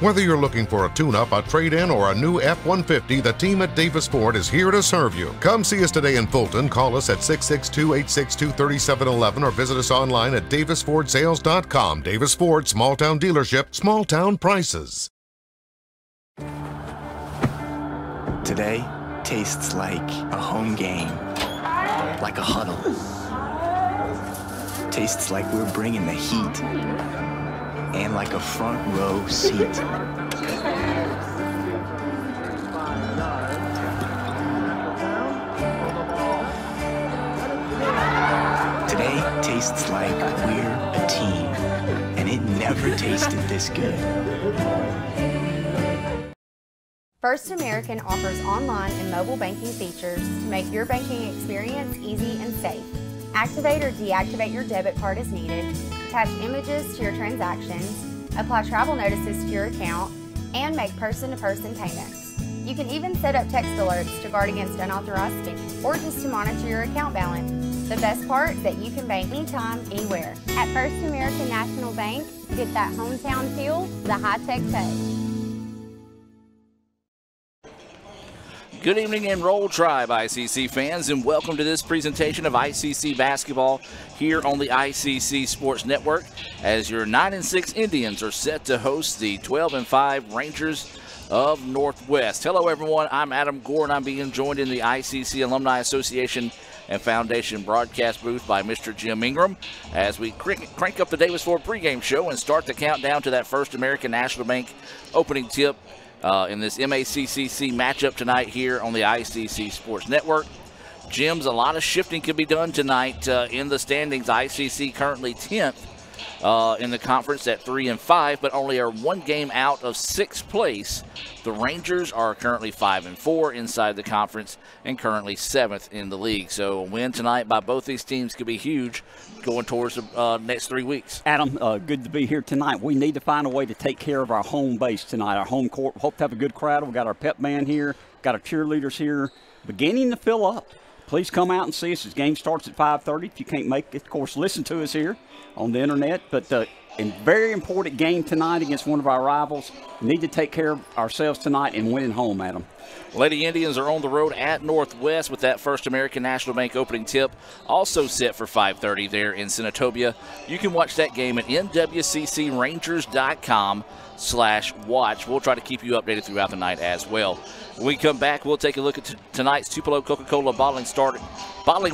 Whether you're looking for a tune-up, a trade-in, or a new F-150, the team at Davis Ford is here to serve you. Come see us today in Fulton. Call us at 662-862-3711 or visit us online at davisfordsales.com. Davis Ford, small town dealership, small town prices. Today tastes like a home game, like a huddle. Tastes like we're bringing the heat, and like a front row seat. Today tastes like we're a team, and it never tasted this good. First American offers online and mobile banking features to make your banking experience easy and safe. Activate or deactivate your debit card as needed, attach images to your transactions, apply travel notices to your account, and make person-to-person payments. You can even set up text alerts to guard against unauthorized spending or just to monitor your account balance. The best part is that you can bank anytime, anywhere. At First American National Bank, get that hometown feel the high-tech pay. Good evening and Roll Tribe ICC fans, and welcome to this presentation of ICC basketball here on the ICC Sports Network, as your 9-6 Indians are set to host the 12-5 Rangers of Northwest. Hello everyone, I'm Adam Gore, and I'm being joined in the ICC Alumni Association and Foundation broadcast booth by Mr. Jim Ingram as we crank up the Davis Ford pregame show and start the countdown to that First American National Bank opening tip in this MACCC matchup tonight here on the ICC Sports Network. Jim's, a lot of shifting can be done tonight in the standings. ICC currently 10th in the conference at 3-5, but only are one game out of 6th place. The Rangers are currently 5-4 inside the conference and currently 7th in the league. So a win tonight by both these teams could be huge going towards the next 3 weeks. Adam, good to be here tonight. We need to find a way to take care of our home base tonight, our home court. Hope to have a good crowd. We've got our pep band here, got our cheerleaders here, beginning to fill up. Please come out and see us. This game starts at 5:30. If you can't make it, of course, listen to us here on the internet. But a very important game tonight against one of our rivals. We need to take care of ourselves tonight and win at home, Adam. Lady Indians are on the road at Northwest with that First American National Bank opening tip also set for 5:30 there in Senatobia. You can watch that game at nwccrangers.com/watch. We'll try to keep you updated throughout the night as well. When we come back, we'll take a look at tonight's Tupelo Coca-Cola bottling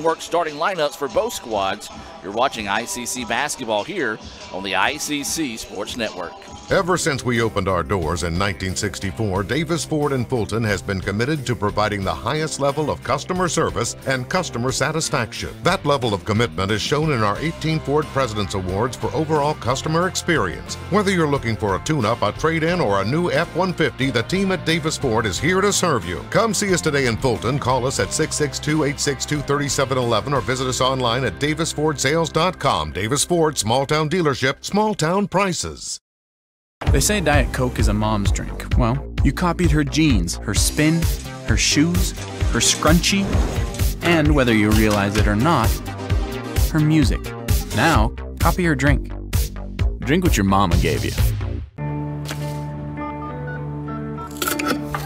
works starting lineups for both squads. You're watching ICC basketball here on the ICC Sports Network. Ever since we opened our doors in 1964, Davis Ford in Fulton has been committed to providing the highest level of customer service and customer satisfaction. That level of commitment is shown in our 18 Ford President's Awards for overall customer experience. Whether you're looking for a tune-up, a trade-in, or a new F-150, the team at Davis Ford is here to serve you. Come see us today in Fulton. Call us at 662-862-3711 or visit us online at davisfordsales.com. Davis Ford, small town dealership, small town prices. They say Diet Coke is a mom's drink. Well, you copied her jeans, her spin, her shoes, her scrunchie, and whether you realize it or not, her music. Now, copy her drink. Drink what your mama gave you.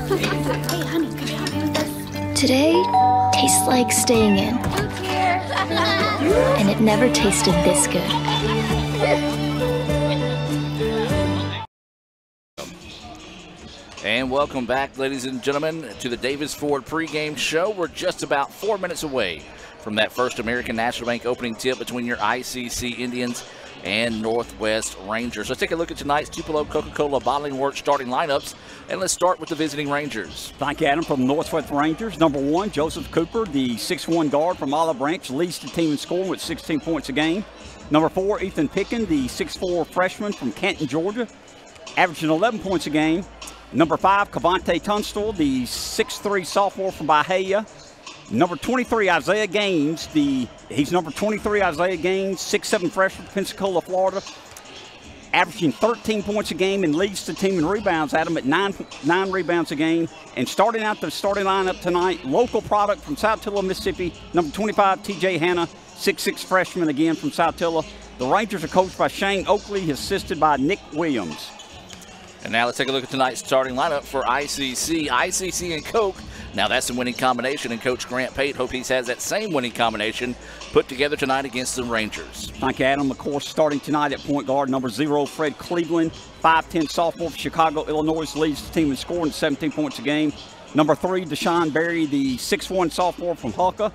Hey, honey, can you help me with this? Today tastes like staying in. And it never tasted this good. And welcome back, ladies and gentlemen, to the Davis Ford pregame show. We're just about 4 minutes away from that First American National Bank opening tip between your ICC Indians and Northwest Rangers. Let's take a look at tonight's Tupelo Coca-Cola Bottling Works starting lineups, and let's start with the visiting Rangers. Thank you, Adam. From Northwest Rangers, number 1, Joseph Cooper, the 6'1 guard from Olive Branch, leads the team in scoring with 16 points a game. Number 4, Ethan Pickin, the 6'4 freshman from Canton, Georgia, averaging 11 points a game. Number 5, Cavante Tunstall, the 6'3 sophomore from Bahia. Number 23, Isaiah Gaines, he's number 23, Isaiah Gaines, 6'7 freshman from Pensacola, Florida, averaging 13 points a game and leads the team in rebounds, Adam, at 9 rebounds a game. And starting out the starting lineup tonight, local product from South Tilla, Mississippi, number 25, TJ Hanna, 6'6 freshman again from South Tilla. The Rangers are coached by Shane Oakley, assisted by Nick Williams. And now let's take a look at tonight's starting lineup for ICC. ICC and Coke. Now that's a winning combination, and Coach Grant Pate hope he has that same winning combination put together tonight against the Rangers. Thank you, Adam. Of course, starting tonight at point guard, number 0, Fred Cleveland, 5'10" sophomore from Chicago, Illinois, leads the team in scoring 17 points a game. Number 3, Deshaun Berry, the 6'1" sophomore from Hulka.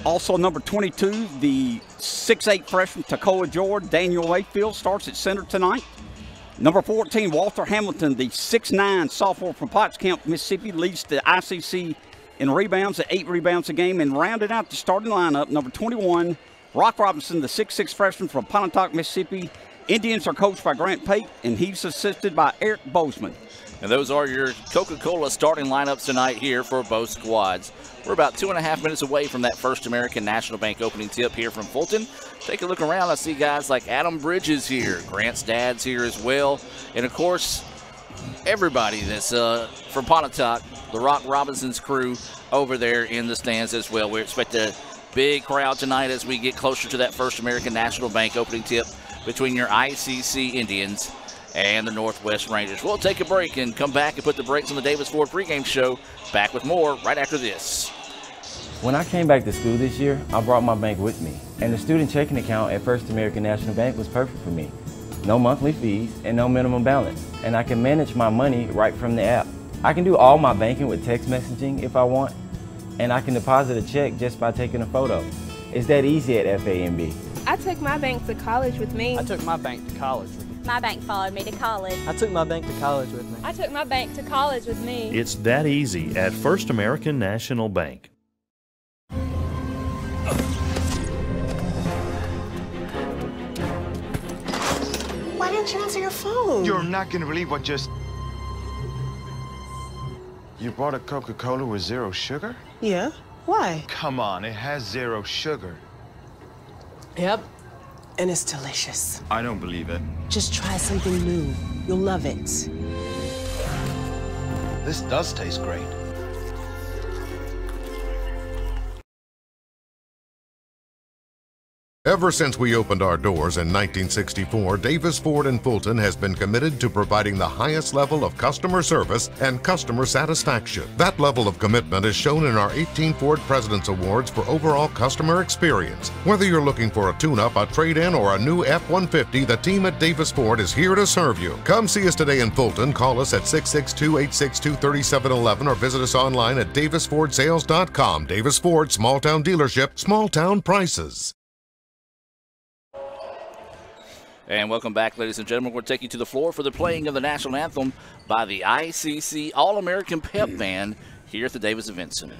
Also, number 22, the 6'8" freshman, Takoa Jordan, Daniel Mayfield, starts at center tonight. Number 14, Walter Hamilton, the 6'9" sophomore from Potts Camp, Mississippi, leads the ICC in rebounds at 8 rebounds a game. And rounded out the starting lineup, number 21, Rock Robinson, the 6'6" freshman from Pontotoc, Mississippi. Indians are coached by Grant Pate, and he's assisted by Eric Bozeman. And those are your Coca-Cola starting lineups tonight here for both squads. We're about 2.5 minutes away from that First American National Bank opening tip here from Fulton. Take a look around. I see guys like Adam Bridges here. Grant's dad's here as well. And, of course, everybody that's from Pontotoc, the Rock Robinson's crew over there in the stands as well. We expect a big crowd tonight as we get closer to that First American National Bank opening tip between your ICC Indians and the Northwest Rangers. We'll take a break and come back and put the brakes on the Davis Ford pregame show. Back with more right after this. When I came back to school this year, I brought my bank with me, and the student checking account at First American National Bank was perfect for me. No monthly fees and no minimum balance, and I can manage my money right from the app. I can do all my banking with text messaging if I want, and I can deposit a check just by taking a photo. It's that easy at FAMB. I took my bank to college with me. I took my bank to college with me. My bank followed me to college. I took my bank to college with me. I took my bank to college with me. It's that easy at First American National Bank. Why didn't you answer your phone? You're not going to believe what just... You bought a Coca-Cola with 0 sugar? Yeah. Why? Come on, it has 0 sugar. Yep. And it's delicious. I don't believe it. Just try something new. You'll love it. This does taste great. Ever since we opened our doors in 1964, Davis Ford in Fulton has been committed to providing the highest level of customer service and customer satisfaction. That level of commitment is shown in our 18 Ford President's Awards for overall customer experience. Whether you're looking for a tune-up, a trade-in, or a new F-150, the team at Davis Ford is here to serve you. Come see us today in Fulton. Call us at 662-862-3711 or visit us online at davisfordsales.com. Davis Ford, small-town dealership, small-town prices. And welcome back, ladies and gentlemen. We'll take you to the floor for the playing of the national anthem by the ICC All-American Pep Band here at the Davis Event Center.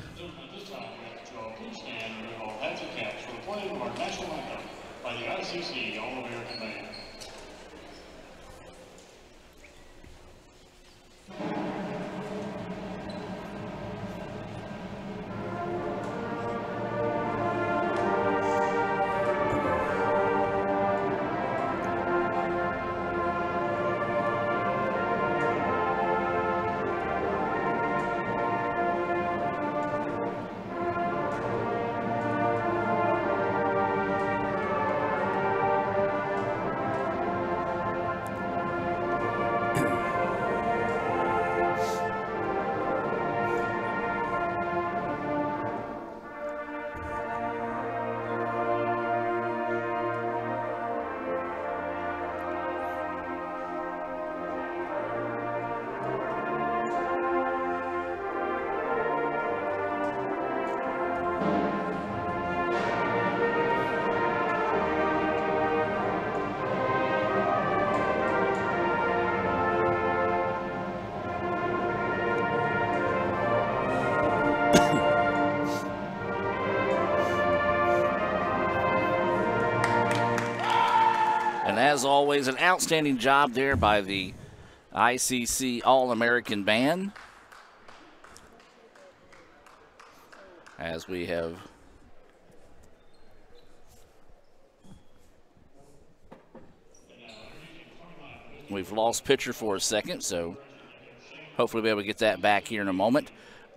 And as always, an outstanding job there by the ICC All-American Band. As we've lost pitcher for a second, so hopefully we'll be able to get that back here in a moment.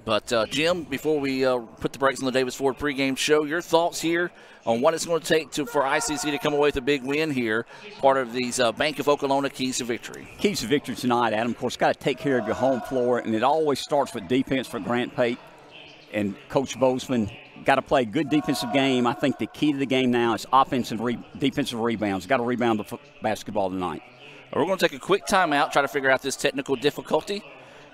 But, Jim, before we put the brakes on the Davis Ford pregame show, your thoughts here on what it's going to take for ICC to come away with a big win here, part of these Bank of Okolona Keys to Victory. Keys to victory tonight, Adam. Of course, got to take care of your home floor, and it always starts with defense for Grant Pate and Coach Bozeman. Got to play a good defensive game. I think the key to the game now is defensive rebounds. Got to rebound the basketball tonight. We're going to take a quick timeout, try to figure out this technical difficulty,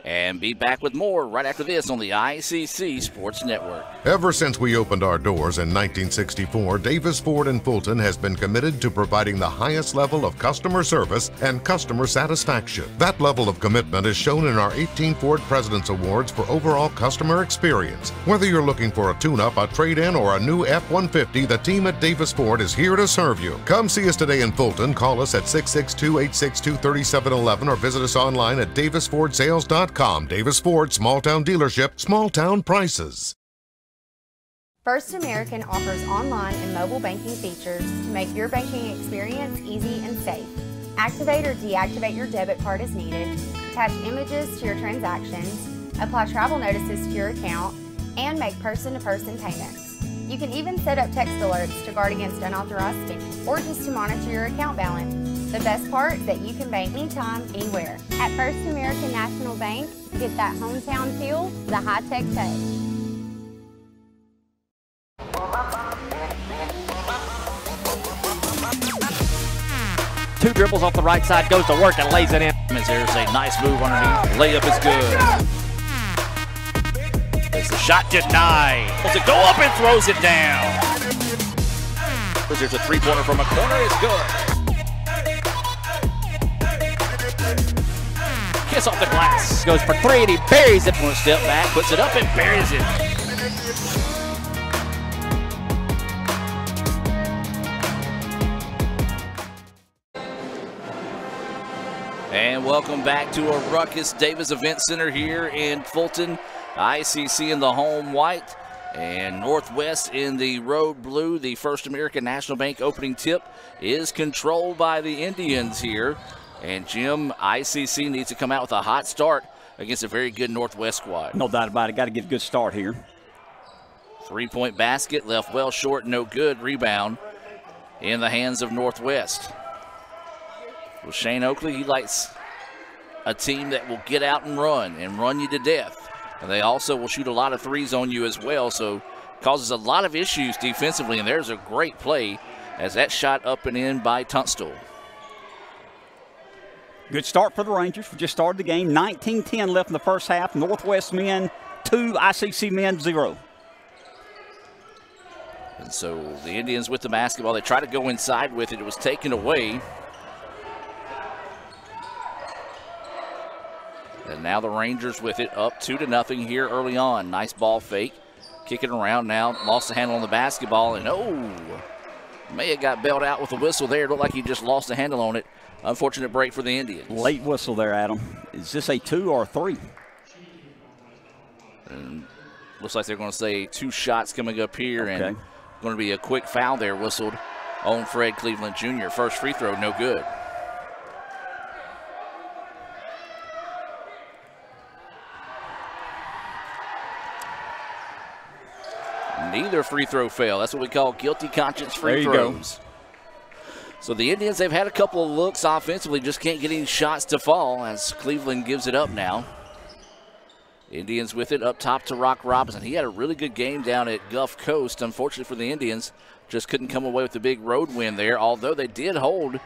and be back with more right after this on the ICC Sports Network. Ever since we opened our doors in 1964, Davis Ford in Fulton has been committed to providing the highest level of customer service and customer satisfaction. That level of commitment is shown in our 18 Ford President's Awards for overall customer experience. Whether you're looking for a tune-up, a trade-in, or a new F-150, the team at Davis Ford is here to serve you. Come see us today in Fulton. Call us at 662-862-3711 or visit us online at davisfordsales.com. Davis Ford, small town dealership, small town prices. First American offers online and mobile banking features to make your banking experience easy and safe. Activate or deactivate your debit card as needed, attach images to your transactions, apply travel notices to your account, and make person-to-person payments. You can even set up text alerts to guard against unauthorized spending or just to monitor your account balance. The best part is that you can bank anytime, anywhere. At First American National Bank, get that hometown feel, the high-tech touch. Two dribbles off the right side, goes to work and lays it in. There's a nice move underneath. Layup is good. There's the shot denied. Does it go up and throws it down? There's a three-pointer from a corner. It's good. Kiss off the glass. Goes for three and he buries it. One step back, puts it up and buries it. And welcome back to a Ruckus Davis Event Center here in Fulton. ICC in the home white and Northwest in the road blue. The First American National Bank opening tip is controlled by the Indians here. And Jim, ICC needs to come out with a hot start against a very good Northwest squad. No doubt about it. Got to get a good start here. Three-point basket left well short, no good. Rebound in the hands of Northwest. Well, Shane Oakley, he likes a team that will get out and run you to death. And they also will shoot a lot of threes on you as well, so causes a lot of issues defensively. And there's a great play as that shot up and in by Tunstall. Good start for the Rangers. We just started the game. 19-10 left in the first half. Northwest men 2, ICC men 0. And so the Indians with the basketball, they try to go inside with it. It was taken away. And now the Rangers with it up 2-0 here early on. Nice ball fake. Kicking around now. Lost the handle on the basketball. And may have got bailed out with a whistle there. It looked like he just lost the handle on it. Unfortunate break for the Indians. Late whistle there, Adam. Is this a 2 or a 3? And looks like they're going to say 2 shots coming up here. Okay. And going to be a quick foul there whistled on Fred Cleveland Jr. First free throw, no good. Neither free throw fail. That's what we call guilty conscience free throws. Go. So the Indians, they've had a couple of looks offensively, just can't get any shots to fall as Cleveland gives it up now. Indians with it up top to Rock Robinson. He had a really good game down at Gulf Coast. Unfortunately for the Indians, just couldn't come away with the big road win there, although they did hold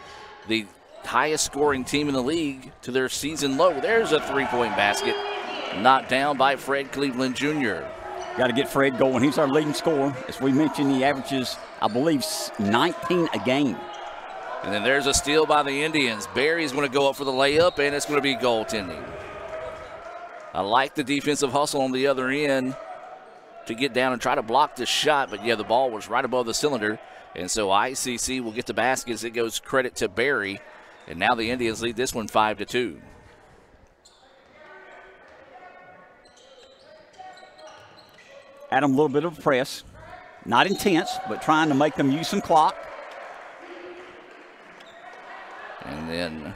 the highest scoring team in the league to their season low. There's a three-point basket knocked down by Fred Cleveland Jr. Got to get Fred going. He's our leading scorer. As we mentioned, he averages, I believe, 19 a game. And then there's a steal by the Indians. Barry's going to go up for the layup, and it's going to be goaltending. I like the defensive hustle on the other end to get down and try to block the shot, but yeah, the ball was right above the cylinder. And so ICC will get the baskets. It goes credit to Barry. And now the Indians lead this one 5-2. Adam, a little bit of a press. Not intense, but trying to make them use some clock. And then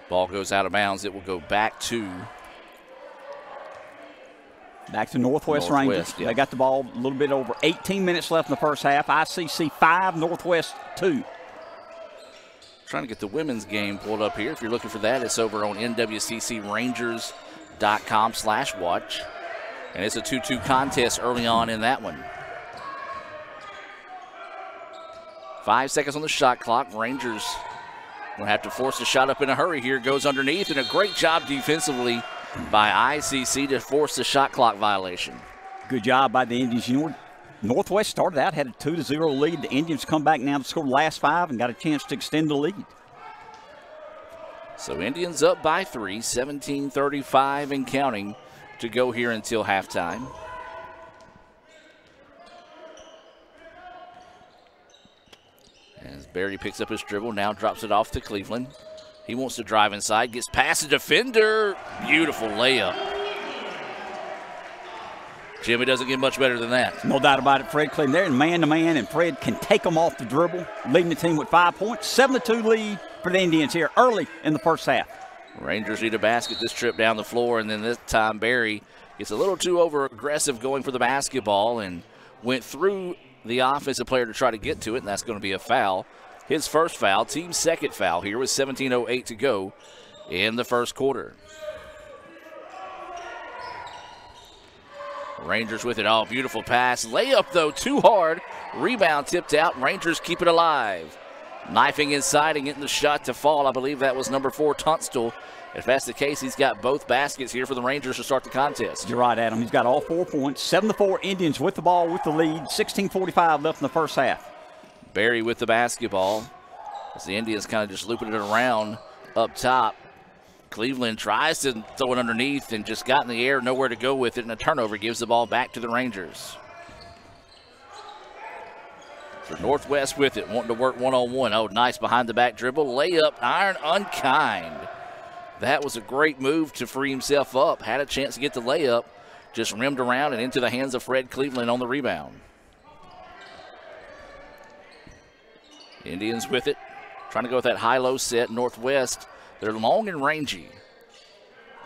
ball goes out of bounds. It will go back to Back to Northwest Rangers. Yeah. They got the ball a little bit over 18 minutes left in the first half. ICC 5, Northwest 2. Trying to get the women's game pulled up here. If you're looking for that, it's over on nwccrangers.com/watch. And it's a 2-2 contest early on in that one. 5 seconds on the shot clock. Rangers going to have to force a shot up in a hurry here. Goes underneath, and a great job defensively by ICC to force the shot clock violation. Good job by the Indians. You know, Northwest started out, had a 2-0 lead. The Indians come back now to score the last 5 and got a chance to extend the lead. So Indians up by 3, 17:35 and counting to go here until halftime. As Barry picks up his dribble, now drops it off to Cleveland. He wants to drive inside, gets past the defender. Beautiful layup. Jimmy doesn't get much better than that. No doubt about it. Fred Cleveland there, man-to-man, and Fred can take them off the dribble, leading the team with 5 points. 7-2 lead for the Indians here early in the first half. Rangers need a basket this trip down the floor, and then this time Barry gets a little too over-aggressive going for the basketball and went through the offensive player to try to get to it, and that's going to be a foul. His first foul, team's second foul here with 17:08 to go in the first quarter. Rangers with it. Oh, beautiful pass. Layup, though, too hard. Rebound tipped out. Rangers keep it alive. Knifing inside and getting the shot to fall. I believe that was number 4, Tunstall. If that's the case, he's got both baskets here for the Rangers to start the contest. You're right, Adam. He's got all 4 points. 7-4 Indians with the ball with the lead. 16:45 left in the first half. Barry with the basketball as the Indians kind of just looping it around up top. Cleveland tries to throw it underneath and just got in the air, nowhere to go with it, and a turnover gives the ball back to the Rangers. So Northwest with it, wanting to work one-on-one. Oh, nice behind-the-back dribble. Layup, iron unkind. That was a great move to free himself up. Had a chance to get the layup, just rimmed around and into the hands of Fred Cleveland on the rebound. Indians with it, trying to go with that high-low set. Northwest, they're long and rangy.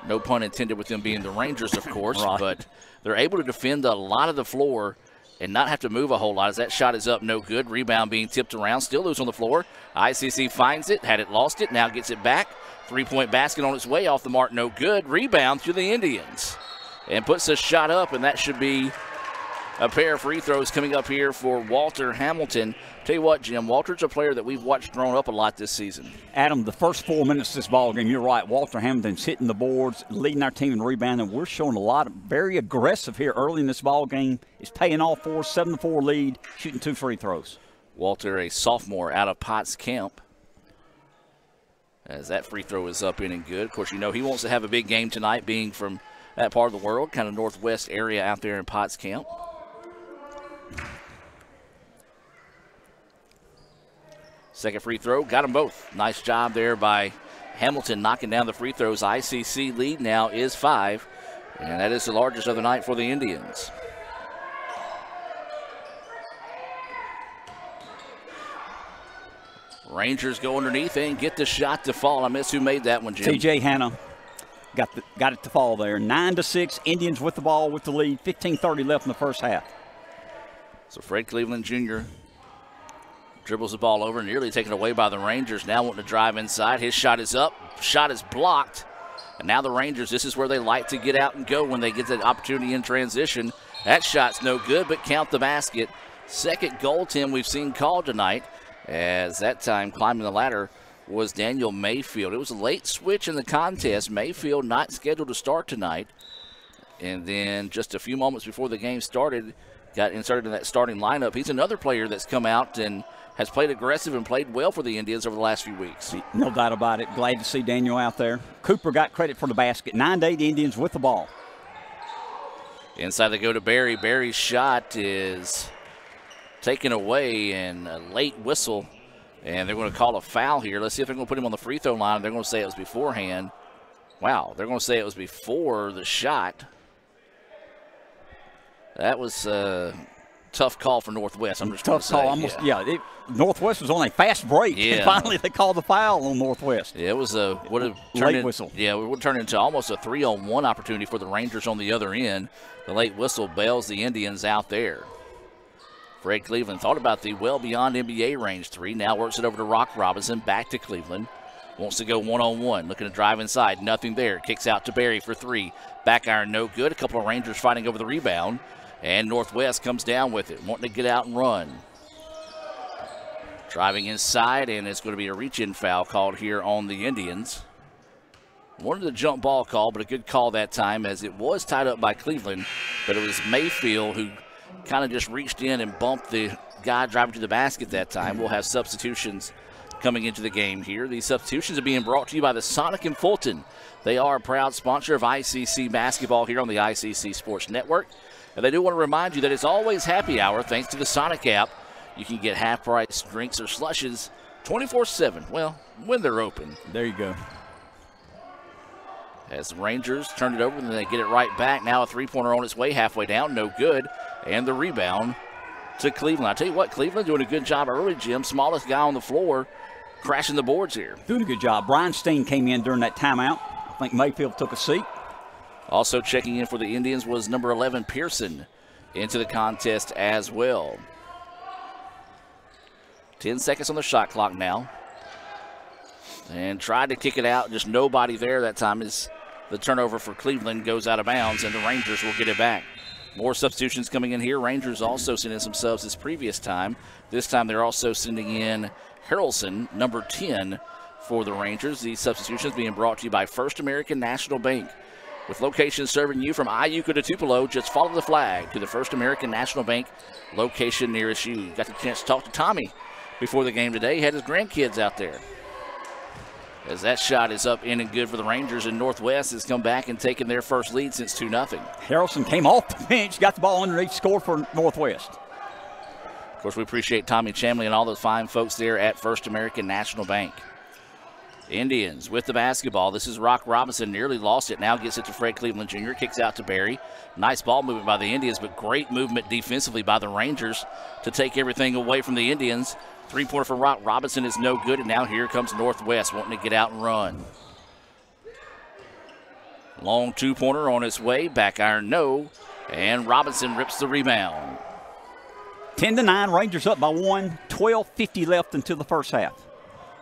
No pun intended with them being the Rangers, of course, right. But they're able to defend a lot of the floor and not have to move a whole lot as that shot is up, no good. Rebound being tipped around, still loose on the floor. ICC finds it, had it, lost it, now gets it back. Three-point basket on its way, off the mark, no good. Rebound to the Indians. And puts a shot up, and that should be a pair of free throws coming up here for Walter Hamilton. Tell you what, Jim, Walter's a player that we've watched grown up a lot this season. Adam, the first 4 minutes of this ball game, you're right. Walter Hamilton's hitting the boards, leading our team in rebounding. We're showing a lot of very aggressive here early in this ball game. It's paying off for us. 7-4 lead, shooting 2 free throws. Walter, a sophomore out of Potts Camp. As that free throw is up in and good. Of course, you know he wants to have a big game tonight, being from that part of the world, kind of northwest area out there in Potts Camp. Second free throw, got them both. Nice job there by Hamilton knocking down the free throws. ICC lead now is 5, and that is the largest of the night for the Indians. Rangers go underneath and get the shot to fall. I miss who made that one, Jim. TJ Hanna got it to fall there. 9-6, Indians with the ball with the lead. 15:30 left in the first half. So Fred Cleveland Jr. dribbles the ball over, nearly taken away by the Rangers. Now wanting to drive inside. His shot is up. Shot is blocked. And now the Rangers, this is where they like to get out and go when they get the opportunity in transition. That shot's no good, but count the basket. Second goaltend we've seen called tonight, as that time climbing the ladder was Daniel Mayfield. It was a late switch in the contest. Mayfield not scheduled to start tonight. And then just a few moments before the game started, got inserted in that starting lineup. He's another player that's come out and has played aggressive and played well for the Indians over the last few weeks. No doubt about it. Glad to see Daniel out there. Cooper got credit for the basket. 9-8 Indians with the ball. Inside they go to Barry. Barry's shot is taken away, and a late whistle. And they're going to call a foul here. Let's see if they're going to put him on the free throw line. They're going to say it was beforehand. Wow, they're going to say it was before the shot. That was tough call for Northwest. I'm just tough call. Say, Northwest was on a fast break. Yeah. And finally, they called the foul on Northwest. Yeah, it was a late whistle. Yeah, it would turn into almost a 3-on-1 opportunity for the Rangers on the other end. The late whistle bails the Indians out there. Fred Cleveland thought about the well beyond NBA range three. Now works it over to Rock Robinson. Back to Cleveland. Wants to go one-on-one. Looking to drive inside. Nothing there. Kicks out to Berry for three. Back iron no good. A couple of Rangers fighting over the rebound. And Northwest comes down with it. Wanting to get out and run. Driving inside, and it's going to be a reach-in foul called here on the Indians. Wanted a jump ball call, but a good call that time as it was tied up by Cleveland. But it was Mayfield who kind of just reached in and bumped the guy driving to the basket that time. We'll have substitutions coming into the game here. These substitutions are being brought to you by the Sonic in Fulton. They are a proud sponsor of ICC basketball here on the ICC Sports Network. And they do want to remind you that it's always happy hour thanks to the Sonic app. You can get half-price drinks or slushes 24/7. Well, when they're open. There you go. As the Rangers turn it over, and then they get it right back. Now a three-pointer on its way, halfway down, no good. And the rebound to Cleveland. I tell you what, Cleveland doing a good job early, Jim. Smallest guy on the floor, crashing the boards here. Doing a good job. Brian Steen came in during that timeout. I think Mayfield took a seat. Also checking in for the Indians was number 11, Pearson, into the contest as well. 10 seconds on the shot clock now. And tried to kick it out. Just nobody there that time as the turnover for Cleveland goes out of bounds, and the Rangers will get it back. More substitutions coming in here. Rangers also sending some subs this previous time. This time they're also sending in Harrelson, number 10, for the Rangers. These substitutions being brought to you by First American National Bank. With locations serving you from Iuka to Tupelo, just follow the flag to the First American National Bank location nearest you. Got the chance to talk to Tommy before the game today. He had his grandkids out there. As that shot is up in and good for the Rangers, and Northwest has come back and taken their first lead since 2-0. Harrelson came off the bench, got the ball underneath, scored for Northwest. Of course, we appreciate Tommy Chamley and all the fine folks there at First American National Bank. Indians with the basketball. This is Rock Robinson, nearly lost it. Now gets it to Fred Cleveland Jr., kicks out to Berry. Nice ball movement by the Indians, but great movement defensively by the Rangers to take everything away from the Indians. Three-pointer for Rock Robinson is no good, and now here comes Northwest wanting to get out and run. Long two-pointer on its way, back iron no, and Robinson rips the rebound. 10-9, Rangers up by one, 12:50 left until the first half.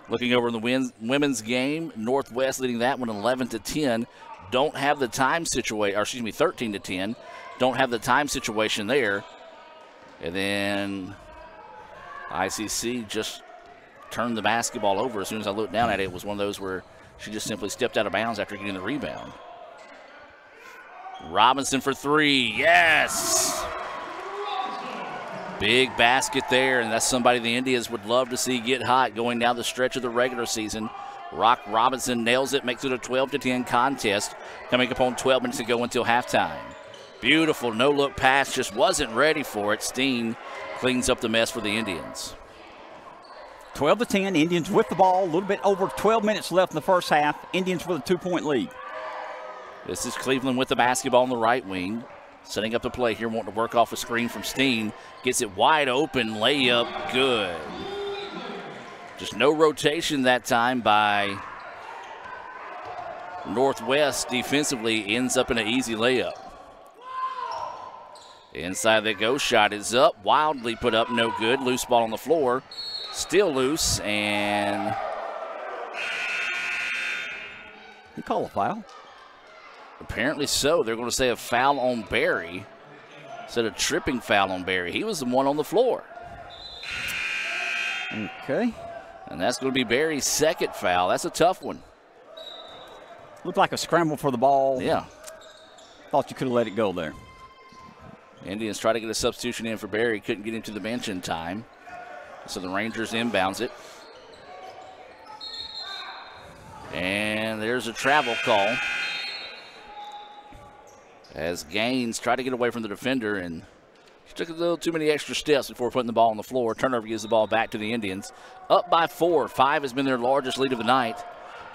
Looking over in the women's game, Northwest leading that one 11-10. Don't have the time situation, or excuse me, 13-10. Don't have the time situation there. And then ICC just turned the basketball over. As soon as I looked down at it, it was one of those where she just simply stepped out of bounds after getting the rebound. Robinson for three, yes! Big basket there, and that's somebody the Indians would love to see get hot going down the stretch of the regular season. Rock Robinson nails it, makes it a 12-10 contest, coming up on 12 minutes to go until halftime. Beautiful no-look pass, just wasn't ready for it. Steen cleans up the mess for the Indians. 12-10, Indians with the ball, a little bit over 12 minutes left in the first half. Indians with a 2-point lead. This is Cleveland with the basketball on the right wing. Setting up the play here, wanting to work off a screen from Steen. Gets it wide open, layup, good. Just no rotation that time by Northwest defensively, ends up in an easy layup. Inside they go, shot is up, wildly put up, no good. Loose ball on the floor, still loose, and you call a foul? Apparently so. They're going to say a foul on Berry instead of tripping foul on Berry. He was the one on the floor. Okay. And that's going to be Berry's second foul. That's a tough one. Looked like a scramble for the ball. Yeah. Thought you could have let it go there. Indians try to get a substitution in for Berry. Couldn't get him to the bench in time. So the Rangers inbounds it. And there's a travel call. As Gaines tried to get away from the defender and took a little too many extra steps before putting the ball on the floor. Turnover gives the ball back to the Indians. Up by 4. 5 has been their largest lead of the night.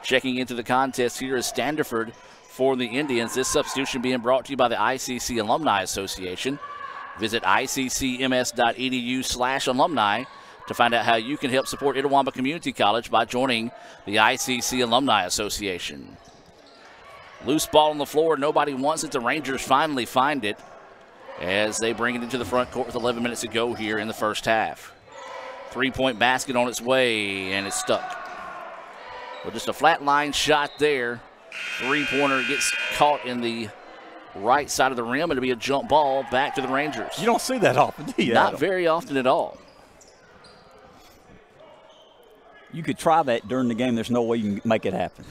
Checking into the contest here is Standiford for the Indians. This substitution being brought to you by the ICC Alumni Association. Visit iccms.edu/alumni to find out how you can help support Itawamba Community College by joining the ICC Alumni Association. Loose ball on the floor. Nobody wants it. The Rangers finally find it as they bring it into the front court with 11 minutes to go here in the first half. Three-point basket on its way, and it's stuck. Well, just a flat line shot there. Three-pointer gets caught in the right side of the rim. It'll be a jump ball back to the Rangers. You don't see that often, do you? Not very often at all. You could try that during the game. There's no way you can make it happen.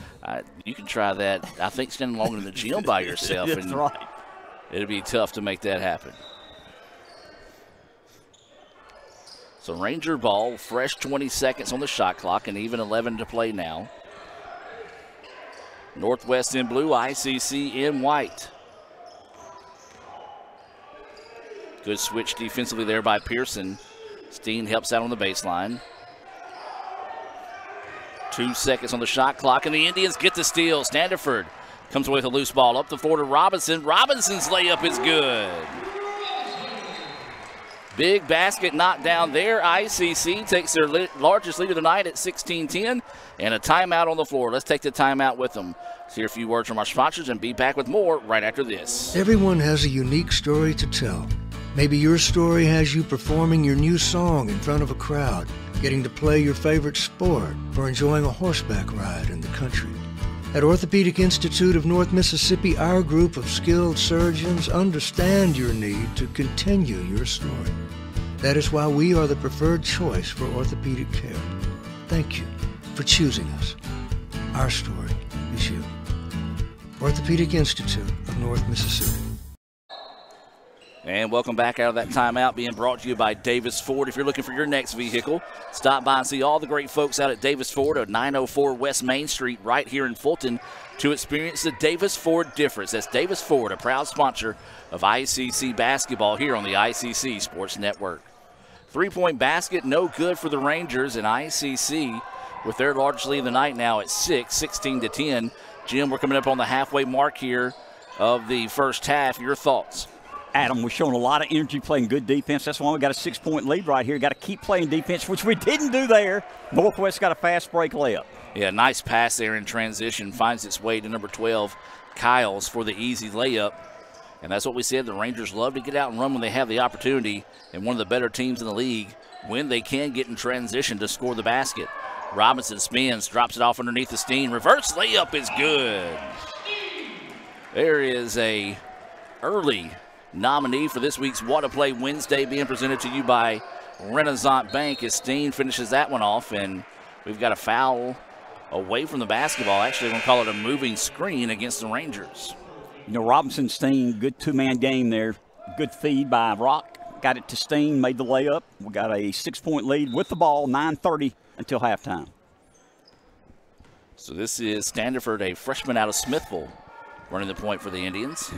You can try that, I think, standing alone in the gym by yourself. That's right. It'll be tough to make that happen. So Ranger ball, fresh 20 seconds on the shot clock and even 11 to play now. Northwest in blue, ICC in white. Good switch defensively there by Pearson. Steen helps out on the baseline. 2 seconds on the shot clock, and the Indians get the steal. Standiford comes away with a loose ball up the floor to Robinson. Robinson's layup is good. Big basket knocked down there. ICC takes their largest lead of the night at 16-10, and a timeout on the floor. Let's take the timeout with them. Let's hear a few words from our sponsors and be back with more right after this. Everyone has a unique story to tell. Maybe your story has you performing your new song in front of a crowd, getting to play your favorite sport, or enjoying a horseback ride in the country. At Orthopedic Institute of North Mississippi, our group of skilled surgeons understand your need to continue your story. That is why we are the preferred choice for orthopedic care. Thank you for choosing us. Our story is you. Orthopedic Institute of North Mississippi. And welcome back out of that timeout, being brought to you by Davis Ford. If you're looking for your next vehicle, stop by and see all the great folks out at Davis Ford at 904 West Main Street right here in Fulton to experience the Davis Ford difference. That's Davis Ford, a proud sponsor of ICC basketball here on the ICC Sports Network. Three-point basket, no good for the Rangers, and ICC with their largest lead of the night now at 16-10. Jim, we're coming up on the halfway mark here of the first half. Your thoughts? Adam, we're showing a lot of energy, playing good defense. That's why we got a 6-point lead right here. Got to keep playing defense, which we didn't do there. Northwest got a fast break layup. Yeah, nice pass there in transition. Finds its way to number 12, Kyles, for the easy layup. And that's what we said. The Rangers love to get out and run when they have the opportunity, and one of the better teams in the league when they can get in transition to score the basket. Robinson spins, drops it off underneath the Steen. Reverse layup is good. There is a early nominee for this week's What a Play Wednesday, being presented to you by Renaissance Bank as Steen finishes that one off, and we've got a foul away from the basketball. Actually, we're going to call it a moving screen against the Rangers. You know, Robinson, Steen, good two-man game there. Good feed by Rock. Got it to Steen, made the layup. We got a 6-point lead with the ball, 9:30 until halftime. So this is Standiford, a freshman out of Smithville, running the point for the Indians.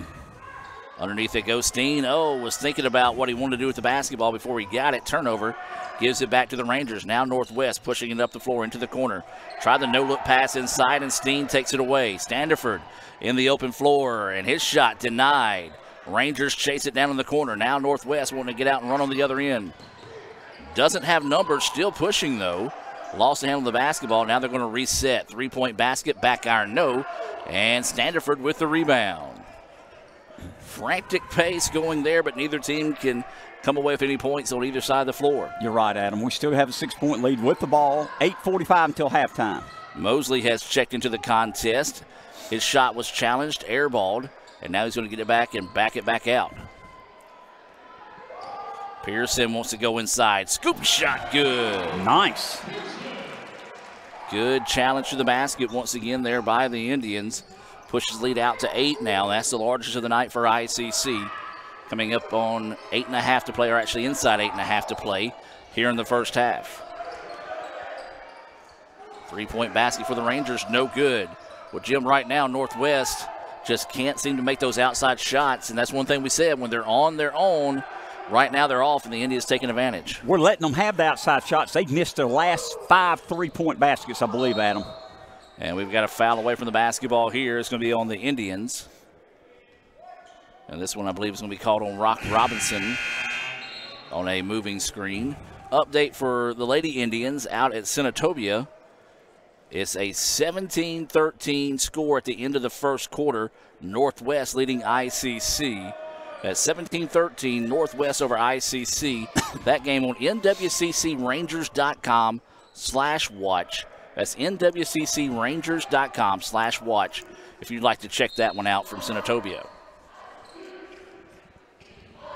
Underneath it goes Steen. Oh, was thinking about what he wanted to do with the basketball before he got it. Turnover. Gives it back to the Rangers. Now Northwest pushing it up the floor into the corner. Try the no-look pass inside, and Steen takes it away. Standiford in the open floor, and his shot denied. Rangers chase it down in the corner. Now Northwest wanting to get out and run on the other end. Doesn't have numbers. Still pushing, though. Lost the handle of the basketball. Now they're going to reset. Three-point basket. Back iron, no. And Standiford with the rebound. Frantic pace going there, but neither team can come away with any points on either side of the floor. You're right, Adam. We still have a 6-point lead with the ball. 8:45 until halftime. Mosley has checked into the contest. His shot was challenged, airballed, and now he's going to get it back and back it back out. Pearson wants to go inside. Scoop shot, good. Nice. Good challenge to the basket once again there by the Indians. Pushes lead out to 8 now. That's the largest of the night for ICC. Coming up on 8.5 to play, or actually inside 8.5 to play here in the first half. Three-point basket for the Rangers, no good. Well, Jim, right now, Northwest just can't seem to make those outside shots, and that's one thing we said. When they're on their own, right now they're off, and the Indians taking advantage. We're letting them have the outside shots. They've missed their last 5 3-point baskets, I believe, Adam. And we've got a foul away from the basketball here. It's going to be on the Indians. And this one, I believe, is going to be called on Rock Robinson on a moving screen. Update for the Lady Indians out at Senatobia. It's a 17-13 score at the end of the first quarter. Northwest leading ICC. At 17-13, Northwest over ICC. That game on nwccrangers.com/watch. That's nwccrangers.com/watch if you'd like to check that one out from Senatobia.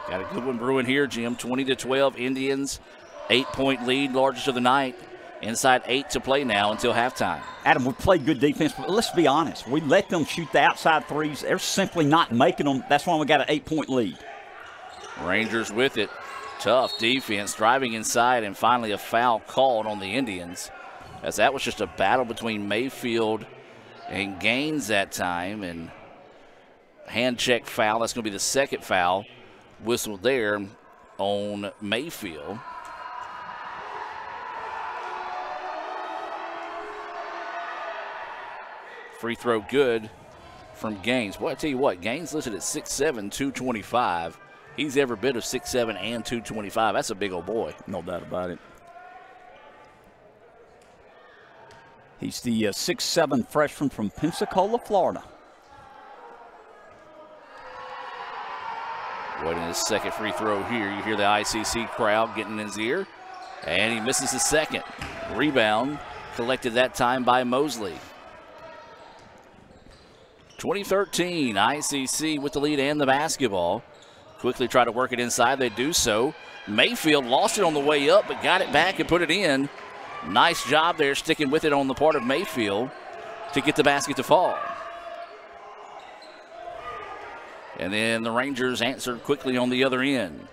Got a good one brewing here, Jim. 20-12 Indians. 8-point lead, largest of the night. Inside 8 to play now until halftime. Adam, we played good defense, but let's be honest. We let them shoot the outside threes. They're simply not making them. That's why we got an 8-point lead. Rangers with it. Tough defense, driving inside, and finally a foul called on the Indians. As that was just a battle between Mayfield and Gaines that time. And hand check foul. That's going to be the second foul whistled there on Mayfield. Free throw good from Gaines. Boy, I tell you what, Gaines listed at 6'7", 225. He's every bit of 6'7" and 225. That's a big old boy. No doubt about it. He's the 6'7" freshman from Pensacola, Florida. Waiting his second free throw here. You hear the ICC crowd getting in his ear. And he misses the second. Rebound collected that time by Mosley. 2013, ICC with the lead and the basketball. Quickly try to work it inside. They do so. Mayfield lost it on the way up, but got it back and put it in. Nice job there sticking with it on the part of Mayfield to get the basket to fall. And then the Rangers answered quickly on the other end.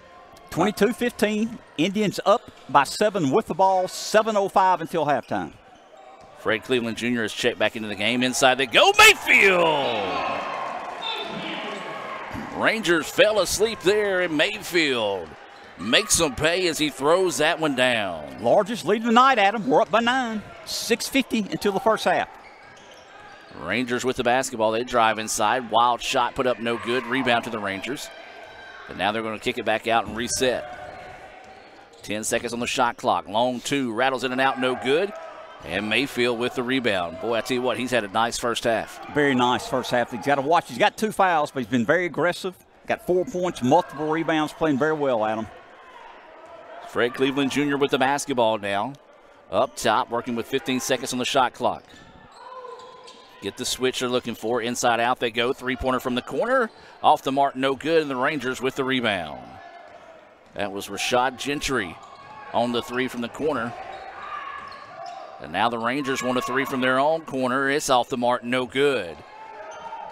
22-15, Indians up by 7 with the ball, 7:05 until halftime. Fred Cleveland Jr. has checked back into the game. Inside they go, Mayfield! Rangers fell asleep there, and Mayfield makes them pay as he throws that one down. Largest lead of the night, Adam. We're up by 9. 6:50 until the first half. Rangers with the basketball. They drive inside. Wild shot put up no good. Rebound to the Rangers. But now they're going to kick it back out and reset. 10 seconds on the shot clock. Long two. Rattles in and out. No good. And Mayfield with the rebound. Boy, I tell you what, he's had a nice first half. Very nice first half. He's got to watch. He's got 2 fouls, but he's been very aggressive. Got 4 points, multiple rebounds, playing very well, Adam. Fred Cleveland Jr. with the basketball now. Up top, working with 15 seconds on the shot clock. Get the switch they're looking for. Inside out they go. 3-pointer from the corner. Off the mark, no good, and the Rangers with the rebound. That was Rashad Gentry on the 3 from the corner. And now the Rangers want a 3 from their own corner. It's off the mark, no good.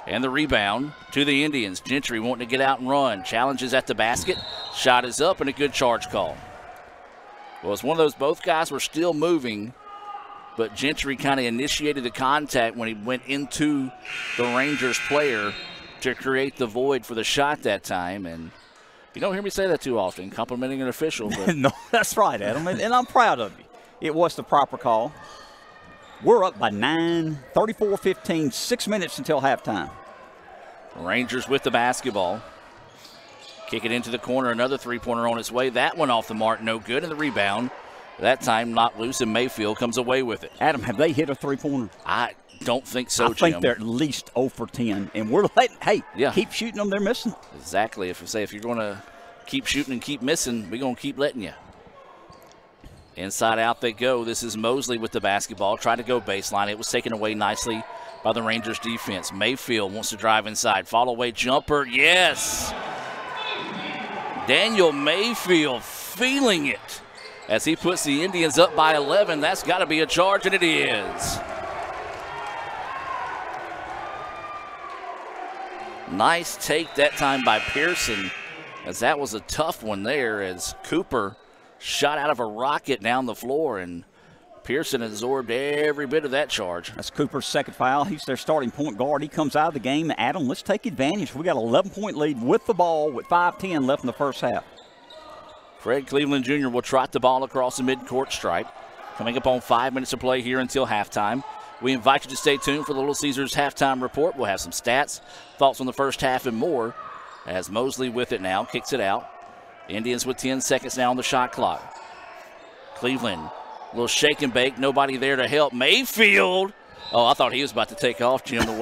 And the rebound to the Indians. Gentry wanting to get out and run. Challenges at the basket. Shot is up and a good charge call. Well, it's one of those, both guys were still moving, but Gentry kind of initiated the contact when he went into the Rangers player to create the void for the shot that time. And you don't hear me say that too often, complimenting an official. But no, that's right, Adam, and I'm proud of you. It was the proper call. We're up by 9, 34-15, 6 minutes until halftime. Rangers with the basketball. Kick it into the corner, another 3-pointer on its way. That one off the mark, no good, and the rebound. That time not loose, and Mayfield comes away with it. Adam, have they hit a 3-pointer? I don't think so, Jim. I think they're at least 0 for 10, and we're letting, keep shooting them, they're missing. Exactly. If you're going to keep shooting and keep missing, we're going to keep letting you. Inside out they go. This is Mosley with the basketball. Tried to go baseline. It was taken away nicely by the Rangers defense. Mayfield wants to drive inside. Fall away jumper. Yes. Daniel Mayfield feeling it as he puts the Indians up by 11. That's got to be a charge, and it is. Nice take that time by Pearson, as that was a tough one there as Cooper shot out of a rocket down the floor, and Pearson absorbed every bit of that charge. That's Cooper's second foul. He's their starting point guard. He comes out of the game. Adam, let's take advantage. We got an 11-point lead with the ball with 5:10 left in the first half. Fred Cleveland Jr. will trot the ball across the midcourt stripe. Coming up on 5 minutes to play here until halftime. We invite you to stay tuned for the Little Caesars halftime report. We'll have some stats, thoughts on the first half, and more As Mosley with it now, kicks it out. Indians with 10 seconds now on the shot clock. Cleveland, a little shake and bake, nobody there to help. Mayfield. Oh, I thought he was about to take off, Jim, the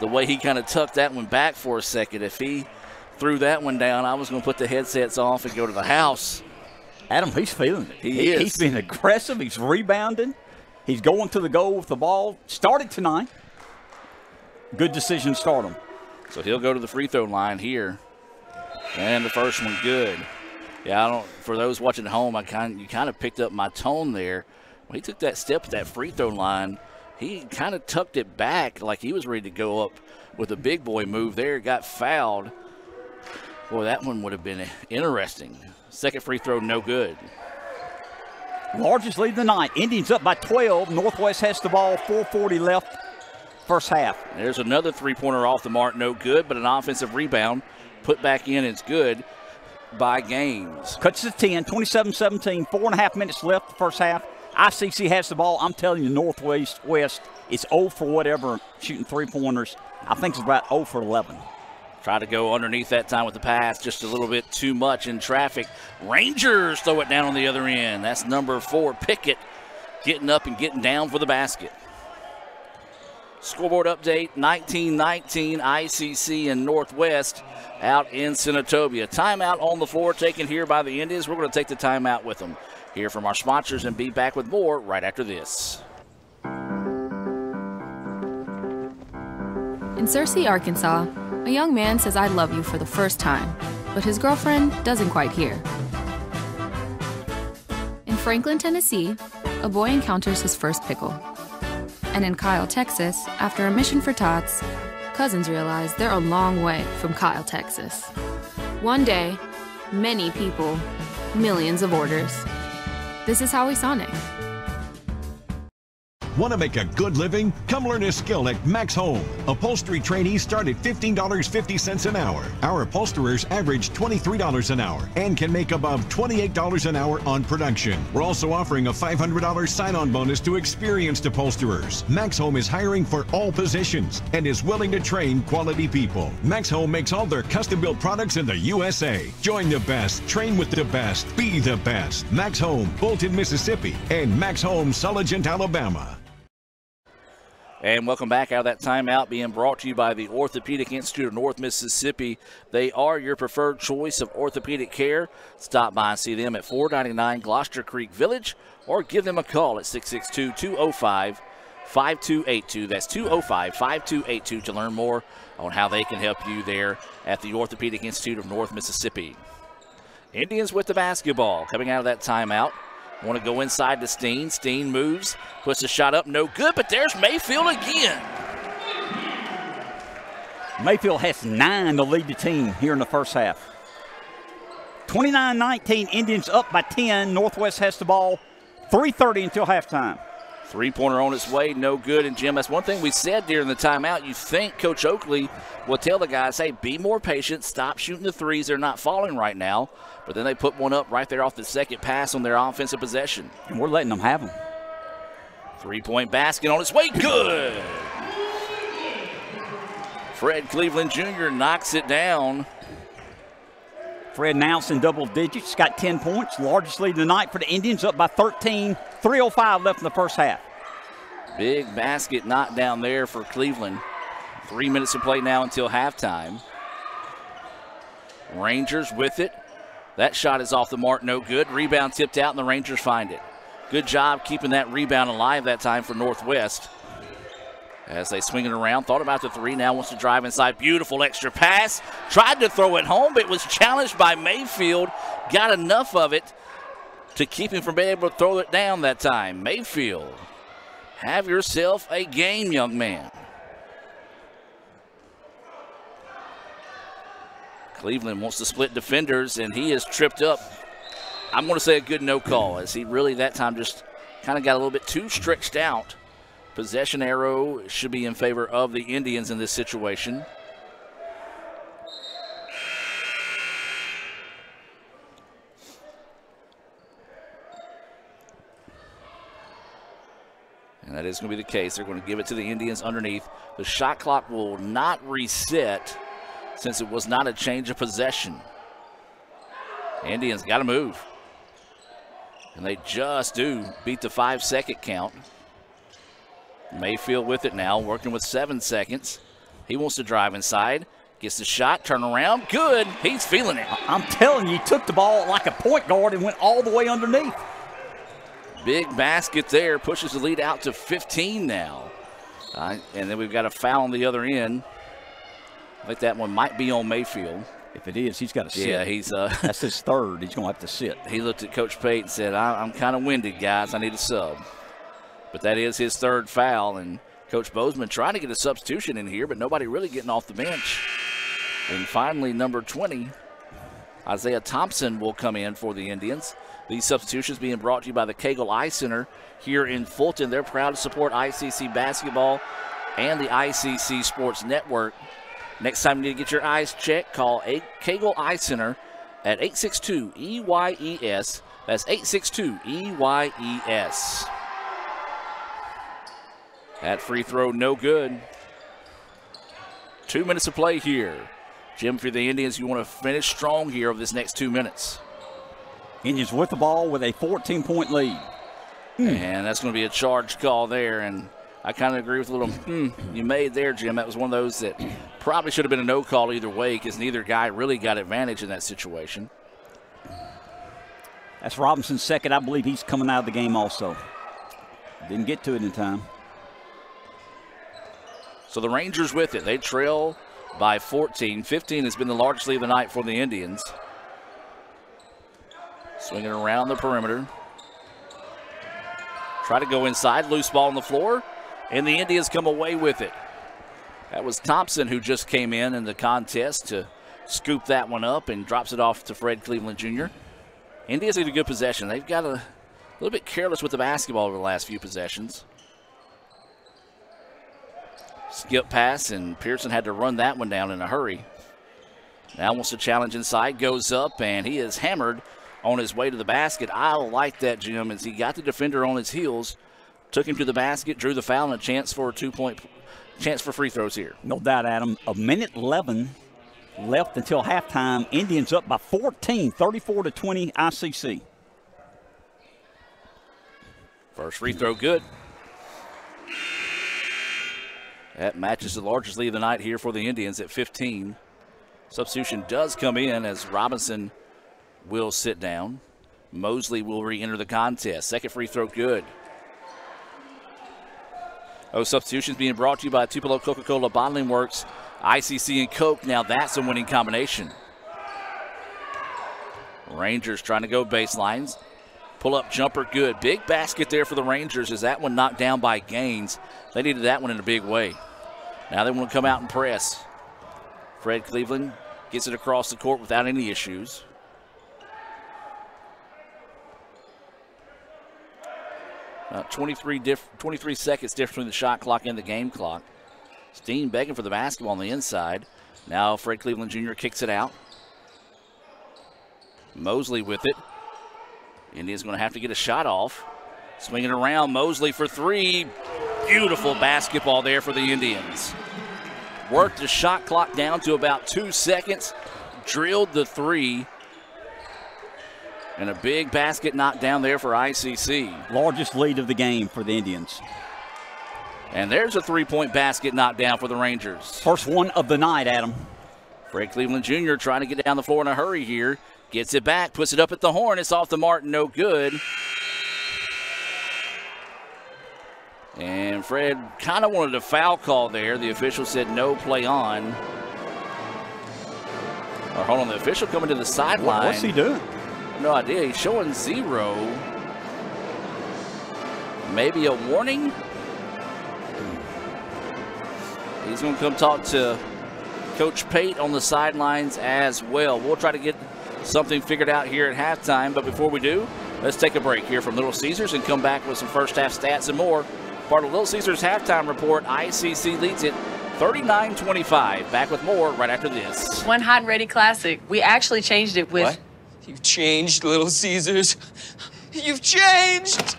way he kind of tucked that one back for a second. If he threw that one down, I was going to put the headsets off and go to the house. Adam, he's feeling it. He is. He's been aggressive. He's rebounding. He's going to the goal with the ball. Started tonight. Good decision to start him. So he'll go to the free throw line here. And the first one good. Yeah, for those watching at home, you kind of picked up my tone there. When he took that step at that free throw line, he kind of tucked it back like he was ready to go up with a big boy move there. Got fouled. Boy, that one would have been interesting. Second free throw, no good. Largest lead of the night. Indians up by 12. Northwest has the ball. 4:40 left. First half. There's another three-pointer off the mark, no good, but an offensive rebound put back in. It's good by Gaines. Cuts to 10, 27-17, 4.5 minutes left the first half. ICC has the ball. I'm telling you, Northwest is 0 for whatever shooting three-pointers. I think it's about 0 for 11. Try to go underneath that time with the pass, just a little bit too much in traffic. Rangers throw it down on the other end. That's number 4, Pickett, getting up and getting down for the basket. Scoreboard update, 19-19, ICC and Northwest out in Senatobia. Timeout on the floor taken here by the Indians. We're going to take the timeout with them. Hear from our sponsors and be back with more right after this. In Searcy, Arkansas, a young man says I love you for the first time, but his girlfriend doesn't quite hear. In Franklin, Tennessee, a boy encounters his first pickle. And in Kyle, Texas, after a mission for tots, cousins realize they're a long way from Kyle, Texas. One day, many people, millions of orders. This is Howie Sonic. Want to make a good living? Come learn a skill at Max Home. Upholstery trainees start at $15.50 an hour. Our upholsterers average $23 an hour and can make above $28 an hour on production. We're also offering a $500 sign-on bonus to experienced upholsterers. Max Home is hiring for all positions and is willing to train quality people. Max Home makes all their custom-built products in the USA. Join the best, train with the best, be the best. Max Home, Bolton, Mississippi, and Max Home, Sulligent, Alabama. And welcome back out of that timeout, being brought to you by the Orthopedic Institute of North Mississippi. They are your preferred choice of orthopedic care. Stop by and see them at 499 Gloucester Creek Village, or give them a call at 662-205-5282. That's 205-5282 to learn more on how they can help you there at the Orthopedic Institute of North Mississippi. Indians with the basketball coming out of that timeout. Want to go inside to Steen. Steen moves, puts the shot up, no good, but there's Mayfield again. Mayfield has 9 to lead the team here in the first half. 29-19, Indians up by 10. Northwest has the ball. 3:30 until halftime. Three-pointer on its way, no good. And, Jim, that's one thing we said during the timeout. You think Coach Oakley will tell the guys, hey, be more patient, stop shooting the threes. They're not falling right now. But then they put one up right there off the second pass on their offensive possession. And we're letting them have them. Three-point basket on its way, good. Fred Cleveland Jr. knocks it down. Fred now in double digits, got 10 points. Largest lead of the night for the Indians, up by 13. 3:05 left in the first half. Big basket knocked down there for Cleveland. 3 minutes to play now until halftime. Rangers with it. That shot is off the mark, no good. Rebound tipped out, and the Rangers find it. Good job keeping that rebound alive that time for Northwest. As they swing it around, thought about the three, now wants to drive inside. Beautiful extra pass. Tried to throw it home, but was challenged by Mayfield. Got enough of it to keep him from being able to throw it down that time. Mayfield, have yourself a game, young man. Cleveland wants to split defenders, and he is tripped up. I'm going to say a good no call, as he really that time just kind of got a little bit too stretched out. Possession arrow should be in favor of the Indians in this situation. And that is going to be the case. They're going to give it to the Indians underneath. The shot clock will not reset. since it was not a change of possession. Indians got to move. And they just do beat the 5-second count. Mayfield with it now, working with 7 seconds. He wants to drive inside. Gets the shot, turn around, good. He's feeling it. I'm telling you, he took the ball like a point guard and went all the way underneath. Big basket there, pushes the lead out to 15 now. And then we've got a foul on the other end. I think that one might be on Mayfield. If it is, he's got to sit. Yeah, he's that's his third. He's going to have to sit. He looked at Coach Pate and said, I'm kind of winded, guys. I need a sub. But that is his third foul, and Coach Bozeman trying to get a substitution in here, but nobody really getting off the bench. And finally, number 20, Isaiah Thompson will come in for the Indians. These substitutions being brought to you by the Cagle Eye Center here in Fulton. They're proud to support ICC basketball and the ICC Sports Network. Next time you need to get your eyes checked, call Cagle Eye Center at 862-EYES. That's 862-EYES. That free throw, no good. 2 minutes of play here. Jim, for the Indians, you want to finish strong here over this next 2 minutes. Indians with the ball with a 14-point lead. And that's going to be a charge call there. And I kind of agree with a little you made there, Jim. That was one of those that probably should have been a no call either way because neither guy really got advantage in that situation. That's Robinson's second. I believe he's coming out of the game also. Didn't get to it in time. So the Rangers with it. They trail by 14. 15 has been the largest lead of the night for the Indians. Swinging around the perimeter. Try to go inside. Loose ball on the floor. And the Indians come away with it. That was Thompson who just came in the contest to scoop that one up and drops it off to Fred Cleveland Jr. Indians need a good possession. They've got a little bit careless with the basketball over the last few possessions. Skip pass, and Pearson had to run that one down in a hurry. Now wants to challenge inside, goes up, and he is hammered on his way to the basket. I like that, Jim, as he got the defender on his heels, took him to the basket, drew the foul, and a chance for a 2-point chance for free throws here. No doubt, Adam. A minute 11 left until halftime. Indians up by 14, 34-20 ICC. First free throw good. That matches the largest lead of the night here for the Indians at 15. Substitution does come in as Robinson will sit down. Mosley will re-enter the contest. Second free throw good. Those substitutions being brought to you by Tupelo Coca-Cola Bottling Works, ICC and Coke. Now that's a winning combination. Rangers trying to go baselines. Pull-up jumper good. Big basket there for the Rangers as that one knocked down by Gaines. They needed that one in a big way. Now they want to come out and press. Fred Cleveland gets it across the court without any issues. About 23 seconds difference between the shot clock and the game clock. Steen begging for the basketball on the inside. Now Fred Cleveland Jr. kicks it out. Mosley with it. India's going to have to get a shot off. Swinging around, Mosley for three. Beautiful basketball there for the Indians. Worked the shot clock down to about 2 seconds. Drilled the three. And a big basket knocked down there for ICC. Largest lead of the game for the Indians. And there's a three-point basket knocked down for the Rangers. First one of the night, Adam. Fred Cleveland Jr. trying to get down the floor in a hurry here. Gets it back, puts it up at the horn. It's off the mark, no good. And Fred kind of wanted a foul call there. The official said no, play on. Or hold on, the official coming to the sideline. What's he doing? No idea. He's showing 0. Maybe a warning. He's going to come talk to Coach Pate on the sidelines as well. We'll try to get something figured out here at halftime. But before we do, let's take a break here from Little Caesars and come back with some first half stats and more. Part of Little Caesars halftime report. ICC leads it 39-25. Back with more right after this. One hot and ready classic. We actually changed it with... What? You've changed, Little Caesars. You've changed!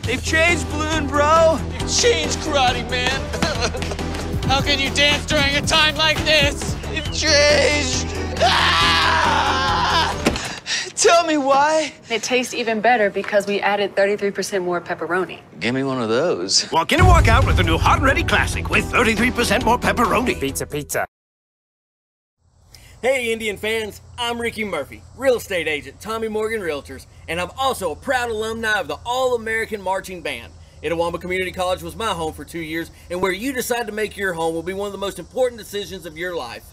They've changed, Balloon Bro. You've changed, Karate Man. How can you dance during a time like this? You've changed. Ah! Tell me why. It tastes even better because we added 33% more pepperoni. Give me one of those. Walk in and walk out with the new Hot and Ready Classic with 33% more pepperoni. Pizza. Hey Indian fans, I'm Ricky Murphy, real estate agent, Tommy Morgan Realtors, and I'm also a proud alumni of the All-American Marching Band. Itawamba Community College was my home for 2 years, and where you decide to make your home will be one of the most important decisions of your life.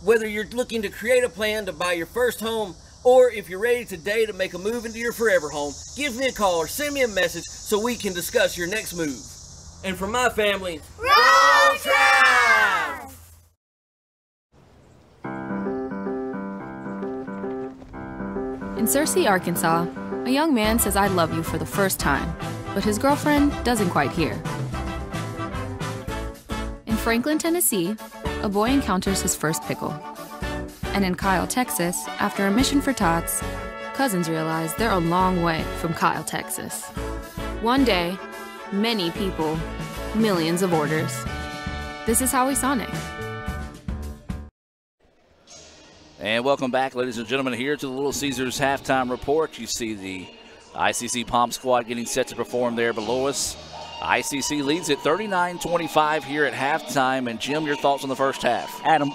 Whether you're looking to create a plan to buy your first home, or if you're ready today to make a move into your forever home, give me a call or send me a message so we can discuss your next move. And for my family, Roll Tribe! In Searcy, Arkansas, a young man says I love you for the first time, but his girlfriend doesn't quite hear. In Franklin, Tennessee, a boy encounters his first pickle. And in Kyle, Texas, after a mission for tots, cousins realize they're a long way from Kyle, Texas. One day, many people, millions of orders. This is Howie Sonic. And welcome back, ladies and gentlemen, here to the Little Caesars halftime report. You see the ICC Palm squad getting set to perform there below us. ICC leads at 39-25 here at halftime. And Jim, your thoughts on the first half? Adam,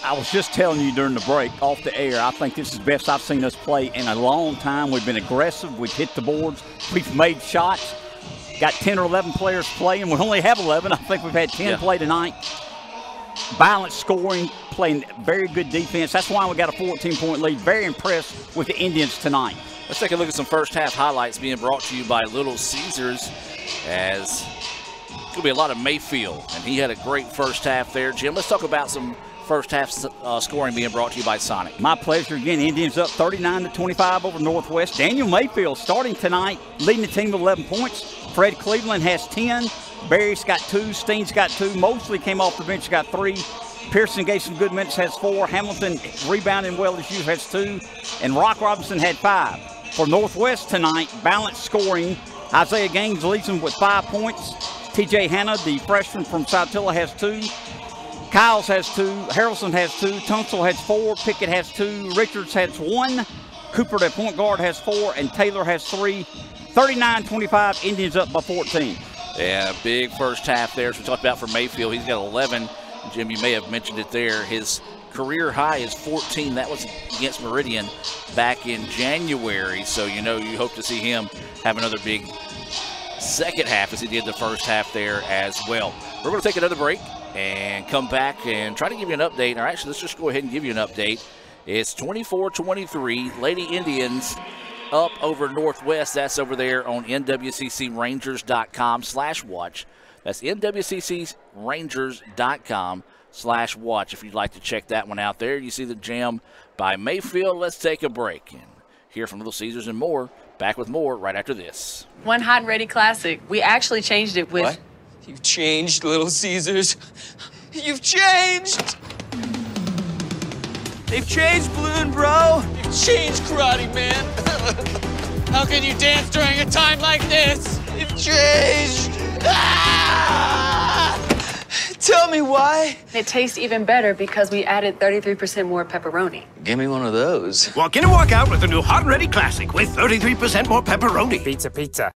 I was just telling you during the break, off the air, I think this is the best I've seen us play in a long time. We've been aggressive. We've hit the boards. We've made shots. Got 10 or 11 players playing. We only have 11. I think we've had 10 play tonight. Balanced scoring, playing very good defense. That's why we got a 14-point lead. Very impressed with the Indians tonight. Let's take a look at some first half highlights being brought to you by Little Caesars, as it's going to be a lot of Mayfield, and he had a great first half there. Jim, let's talk about some first half scoring being brought to you by Sonic. My pleasure. Again, Indians up 39-25 over Northwest. Daniel Mayfield starting tonight, leading the team with 11 points. Fred Cleveland has 10. Barry's got 2. Steen's got 2. Mosley came off the bench, got 3. Pearson gave some good minutes, has 4. Hamilton rebounding well as usual, has 2. And Rock Robinson had 5. For Northwest tonight, balanced scoring. Isaiah Gaines leads them with 5 points. TJ Hanna, the freshman from Saltillo, has 2. Kyles has 2. Harrelson has 2. Tunstall has 4. Pickett has 2. Richards has 1. Cooper, the point guard, has 4. And Taylor has 3. 39-25, Indians up by 14. Yeah, big first half there. As we talked about for Mayfield, he's got 11. Jim, you may have mentioned it there. His career high is 14. That was against Meridian back in January. So, you know, you hope to see him have another big second half as he did the first half there as well. We're going to take another break and come back and try to give you an update. Or actually, let's just go ahead and give you an update. It's 24-23. Lady Indians up over Northwest. That's over there on NWCCRangers.com/watch. That's NWCCRangers.com/watch if you'd like to check that one out there. You see the jam by Mayfield. Let's take a break and hear from Little Caesars and more. Back with more right after this. One Hot and Ready Classic. We actually changed it with... What? You've changed, Little Caesars. You've changed. They've changed, Balloon Bro. You've changed, Karate Man. How can you dance during a time like this? You've changed. Ah! Tell me why. It tastes even better because we added 33% more pepperoni. Give me one of those. Walk in and walk out with the new Hot and Ready Classic with 33% more pepperoni. Pizza.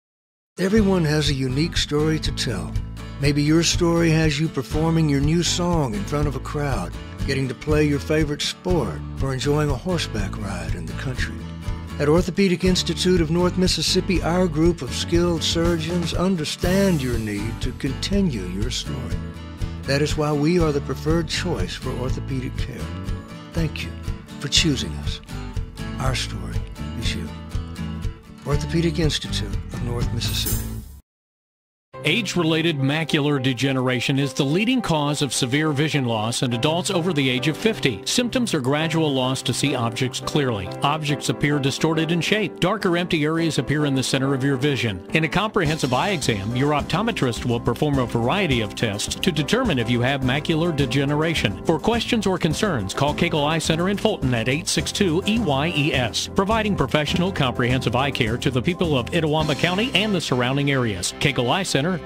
Everyone has a unique story to tell. Maybe your story has you performing your new song in front of a crowd, getting to play your favorite sport, or enjoying a horseback ride in the country. At Orthopedic Institute of North Mississippi, our group of skilled surgeons understand your need to continue your story. That is why we are the preferred choice for orthopedic care. Thank you for choosing us. Our story is you. Orthopedic Institute of North Mississippi. Age-related macular degeneration is the leading cause of severe vision loss in adults over the age of 50. Symptoms are gradual loss to see objects clearly. Objects appear distorted in shape. Darker, empty areas appear in the center of your vision. In a comprehensive eye exam, your optometrist will perform a variety of tests to determine if you have macular degeneration. For questions or concerns, call Cagle Eye Center in Fulton at 862-EYES, providing professional, comprehensive eye care to the people of Itawamba County and the surrounding areas. Cagle Eye Center.com.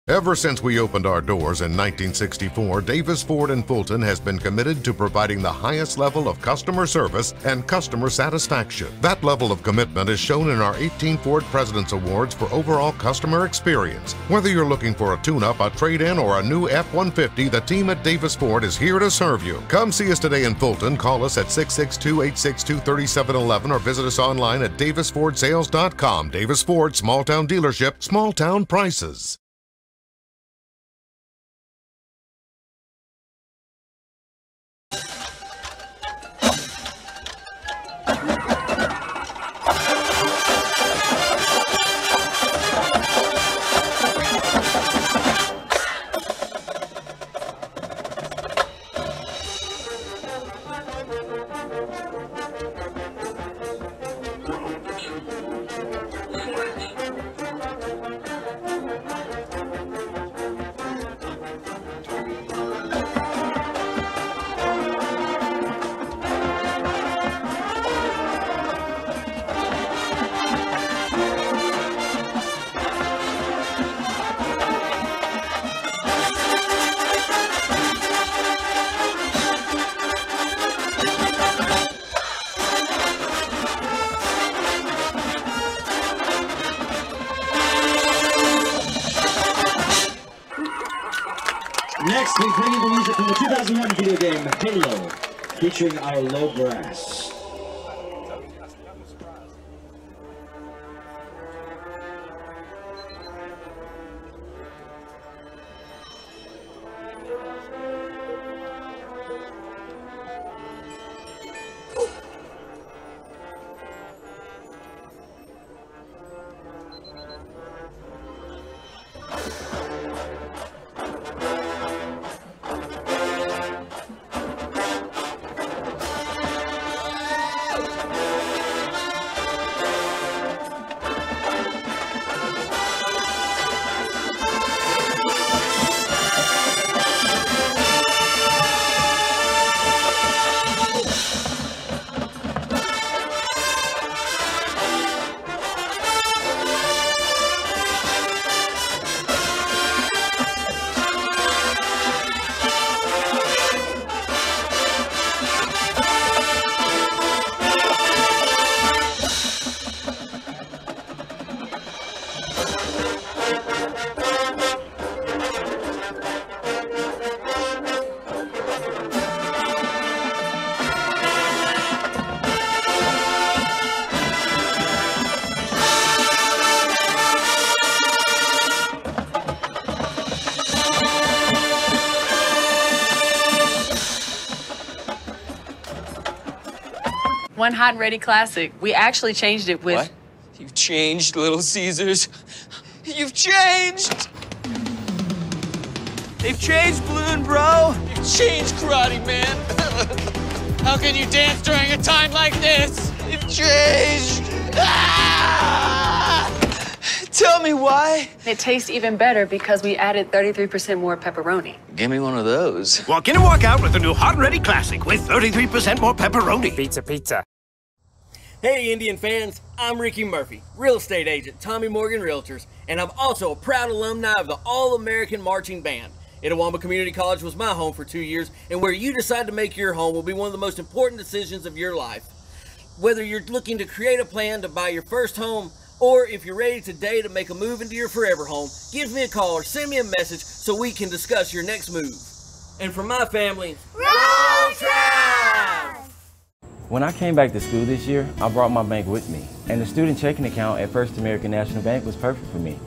Ever since we opened our doors in 1964, Davis Ford in Fulton has been committed to providing the highest level of customer service and customer satisfaction. That level of commitment is shown in our 18 Ford President's Awards for overall customer experience. Whether you're looking for a tune-up, a trade-in, or a new F-150, the team at Davis Ford is here to serve you. Come see us today in Fulton. Call us at 662-862-3711 or visit us online at davisfordsales.com. Davis Ford, small-town dealership, small-town prices. Next, we bring you the music from the 2001 video game Halo, featuring our low brass. One Hot and Ready Classic. We actually changed it with... What? You've changed, Little Caesars. You've changed! They've changed, Balloon Bro. You've changed, Karate Man. How can you dance during a time like this? You've changed. Ah! Tell me why. It tastes even better because we added 33% more pepperoni. Give me one of those. Walk in and walk out with the new Hot and Ready Classic with 33% more pepperoni. Pizza, pizza. Hey Indian fans, I'm Ricky Murphy, real estate agent, Tommy Morgan Realtors, and I'm also a proud alumni of the All-American Marching Band. Itawamba Community College was my home for 2 years, and where you decide to make your home will be one of the most important decisions of your life. Whether you're looking to create a plan to buy your first home, or if you're ready today to make a move into your forever home, give me a call or send me a message so we can discuss your next move. And for my family, Roll Tide! When I came back to school this year, I brought my bank with me, and the student checking account at First American National Bank was perfect for me.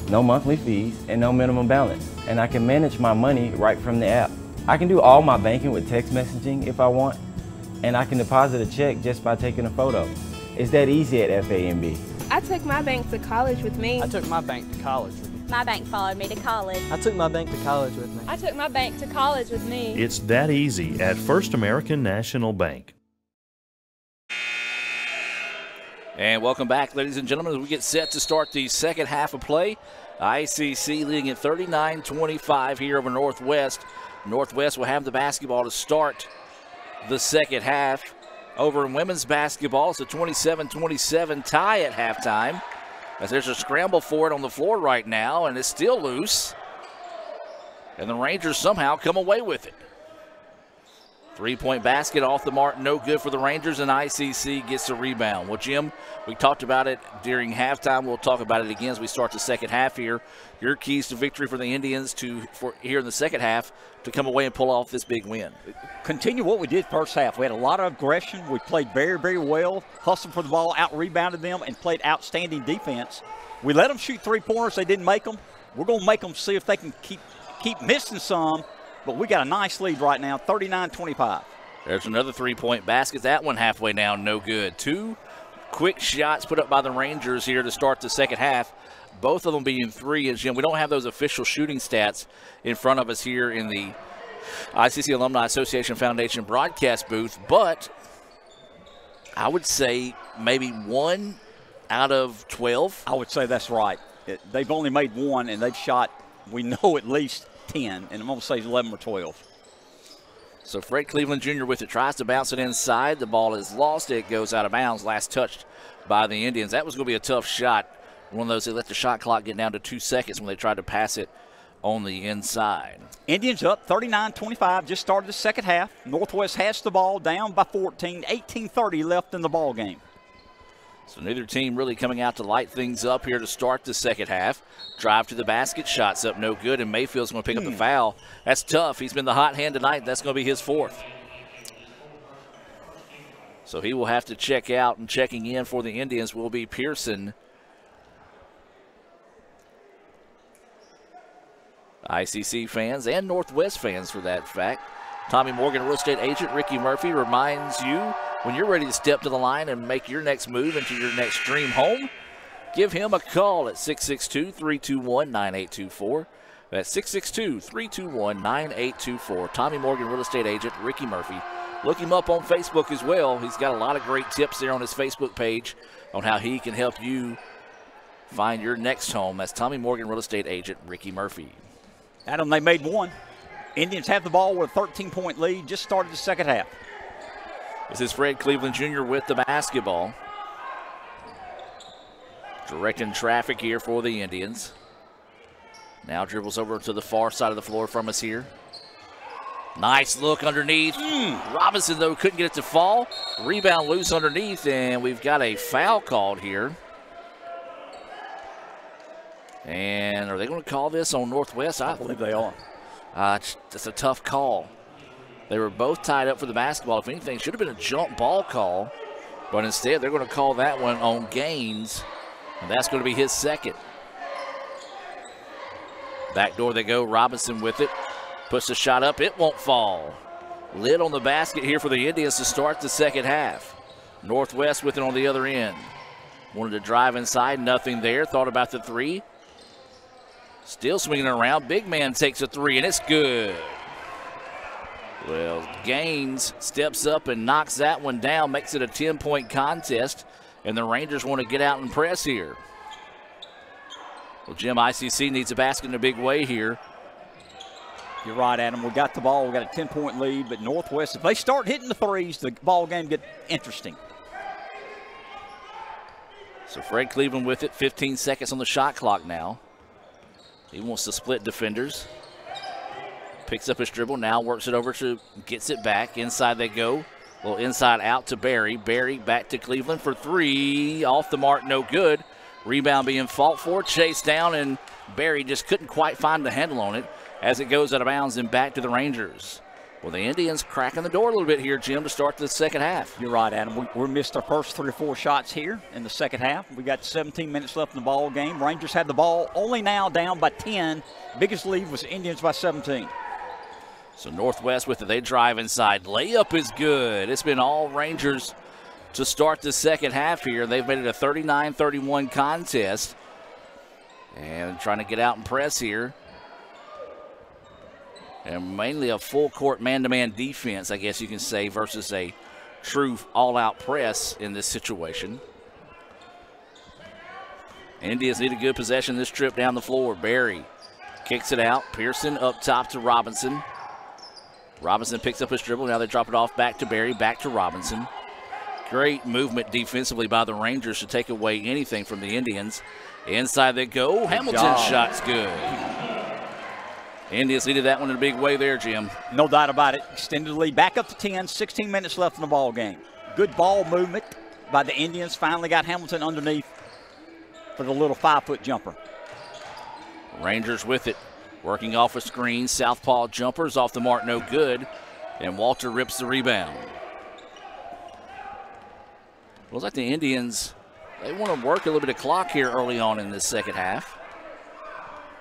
No monthly fees and no minimum balance, and I can manage my money right from the app. I can do all my banking with text messaging if I want, and I can deposit a check just by taking a photo. It's that easy at FAMB. I took my bank to college with me. I took my bank to college with me. My bank followed me to college. I took my bank to college with me. I took my bank to college with me. It's that easy at First American National Bank. And welcome back, ladies and gentlemen, as we get set to start the second half of play. ICC leading at 39-25 here over Northwest. Northwest will have the basketball to start the second half. Over in women's basketball, it's a 27-27 tie at halftime. As there's a scramble for it on the floor right now, and it's still loose. And the Rangers somehow come away with it. 3-point basket off the mark, no good for the Rangers, and ICC gets the rebound. Well, Jim, we talked about it during halftime. We'll talk about it again as we start the second half here. Your keys to victory for the Indians for here in the second half to come away and pull off this big win. Continue what we did first half. We had a lot of aggression. We played very, very well, hustled for the ball, out-rebounded them, and played outstanding defense. We let them shoot three-pointers. They didn't make them. We're going to make them, see if they can keep missing some. But we got a nice lead right now, 39-25. There's another 3-point basket. That one halfway down, no good. 2 quick shots put up by the Rangers here to start the second half. Both of them being 3. And Jim, we don't have those official shooting stats in front of us here in the ICC Alumni Association Foundation broadcast booth, but I would say maybe 1 out of 12. I would say that's right. They've only made 1, and they've shot, we know, at least 10, and I'm going to say 11 or 12. So Fred Cleveland Jr. with it, tries to bounce it inside. The ball is lost. It goes out of bounds. Last touched by the Indians. That was going to be a tough shot. One of those, they let the shot clock get down to 2 seconds when they tried to pass it on the inside. Indians up 39-25, just started the second half. Northwest has the ball, down by 14, 18:30 left in the ball game. So neither team really coming out to light things up here to start the second half. Drive to the basket, shots up no good, and Mayfield's going to pick up the foul. That's tough. He's been the hot hand tonight. That's going to be his 4th. So he will have to check out, and checking in for the Indians will be Pearson. ICC fans and Northwest fans for that fact. Tommy Morgan, real estate agent Ricky Murphy, reminds you when you're ready to step to the line and make your next move into your next dream home, give him a call at 662-321-9824. That's 662-321-9824. Tommy Morgan, real estate agent Ricky Murphy. Look him up on Facebook as well. He's got a lot of great tips there on his Facebook page on how he can help you find your next home. That's Tommy Morgan, real estate agent Ricky Murphy. Adam, they made 1. Indians have the ball with a 13-point lead. Just started the second half. This is Fred Cleveland Jr. with the basketball. Directing traffic here for the Indians. Now dribbles over to the far side of the floor from us here. Nice look underneath. Robinson, though, couldn't get it to fall. Rebound loose underneath, and we've got a foul called here. And are they going to call this on Northwest? I believe they are. It's a tough call. They were both tied up for the basketball. If anything, should have been a jump ball call. But instead, they're going to call that one on Gaines. And that's going to be his 2nd. Back door they go. Robinson with it. Puts the shot up. It won't fall. Lid on the basket here for the Indians to start the second half. Northwest with it on the other end. Wanted to drive inside. Nothing there. Thought about the 3. Still swinging around. Big man takes a 3, and it's good. Well, Gaines steps up and knocks that one down, makes it a 10-point contest, and the Rangers want to get out and press here. Well, Jim, ICC needs a basket in a big way here. You're right, Adam. We got the ball. We got a 10-point lead, but Northwest, if they start hitting the threes, the ball game get interesting. So Fred Cleveland with it, 15 seconds on the shot clock now. He wants to split defenders. Picks up his dribble, now works it over to, gets it back. Inside they go. A little inside out to Barry. Barry back to Cleveland for 3. Off the mark, no good. Rebound being fought for, chased down, and Barry just couldn't quite find the handle on it as it goes out of bounds and back to the Rangers. Well, the Indians cracking the door a little bit here, Jim, to start the second half. You're right, Adam. We missed our first 3 or 4 shots here in the second half. We got 17 minutes left in the ball game. Rangers had the ball only now down by 10. Biggest lead was Indians by 17. So Northwest with it. They drive inside. Layup is good. It's been all Rangers to start the second half here. They've made it a 39-31 contest. And trying to get out and press here. And mainly a full court man-to-man defense, I guess you can say, versus a true all-out press in this situation. Indians need a good possession this trip down the floor. Barry kicks it out. Pearson up top to Robinson. Robinson picks up his dribble. Now they drop it off back to Barry, back to Robinson. Great movement defensively by the Rangers to take away anything from the Indians. Inside they go. Hamilton's shot's good. Indians needed that one in a big way there, Jim. No doubt about it. Extended the lead back up to 10, 16 minutes left in the ball game. Good ball movement by the Indians. Finally got Hamilton underneath for the little 5-foot jumper. Rangers with it. Working off a screen. Southpaw jumpers off the mark, no good. And Walter rips the rebound. Looks like the Indians, they want to work a little bit of clock here early on in this second half.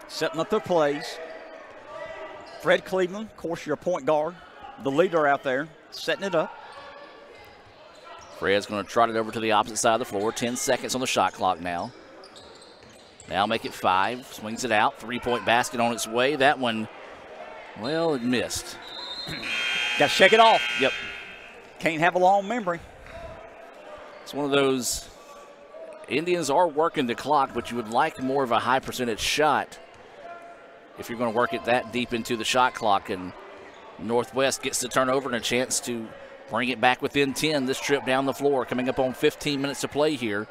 Setting up their plays. Fred Cleveland, of course, your point guard, the leader out there, setting it up. Fred's going to trot it over to the opposite side of the floor. 10 seconds on the shot clock now. Now make it 5. Swings it out. 3-point basket on its way. That one, well, it missed. Got to shake it off. Yep. Can't have a long memory. It's one of those, Indians are working the clock, but you would like more of a high percentage shot if you're going to work it that deep into the shot clock. And Northwest gets the turnover and a chance to bring it back within 10 this trip down the floor, coming up on 15 minutes to play here.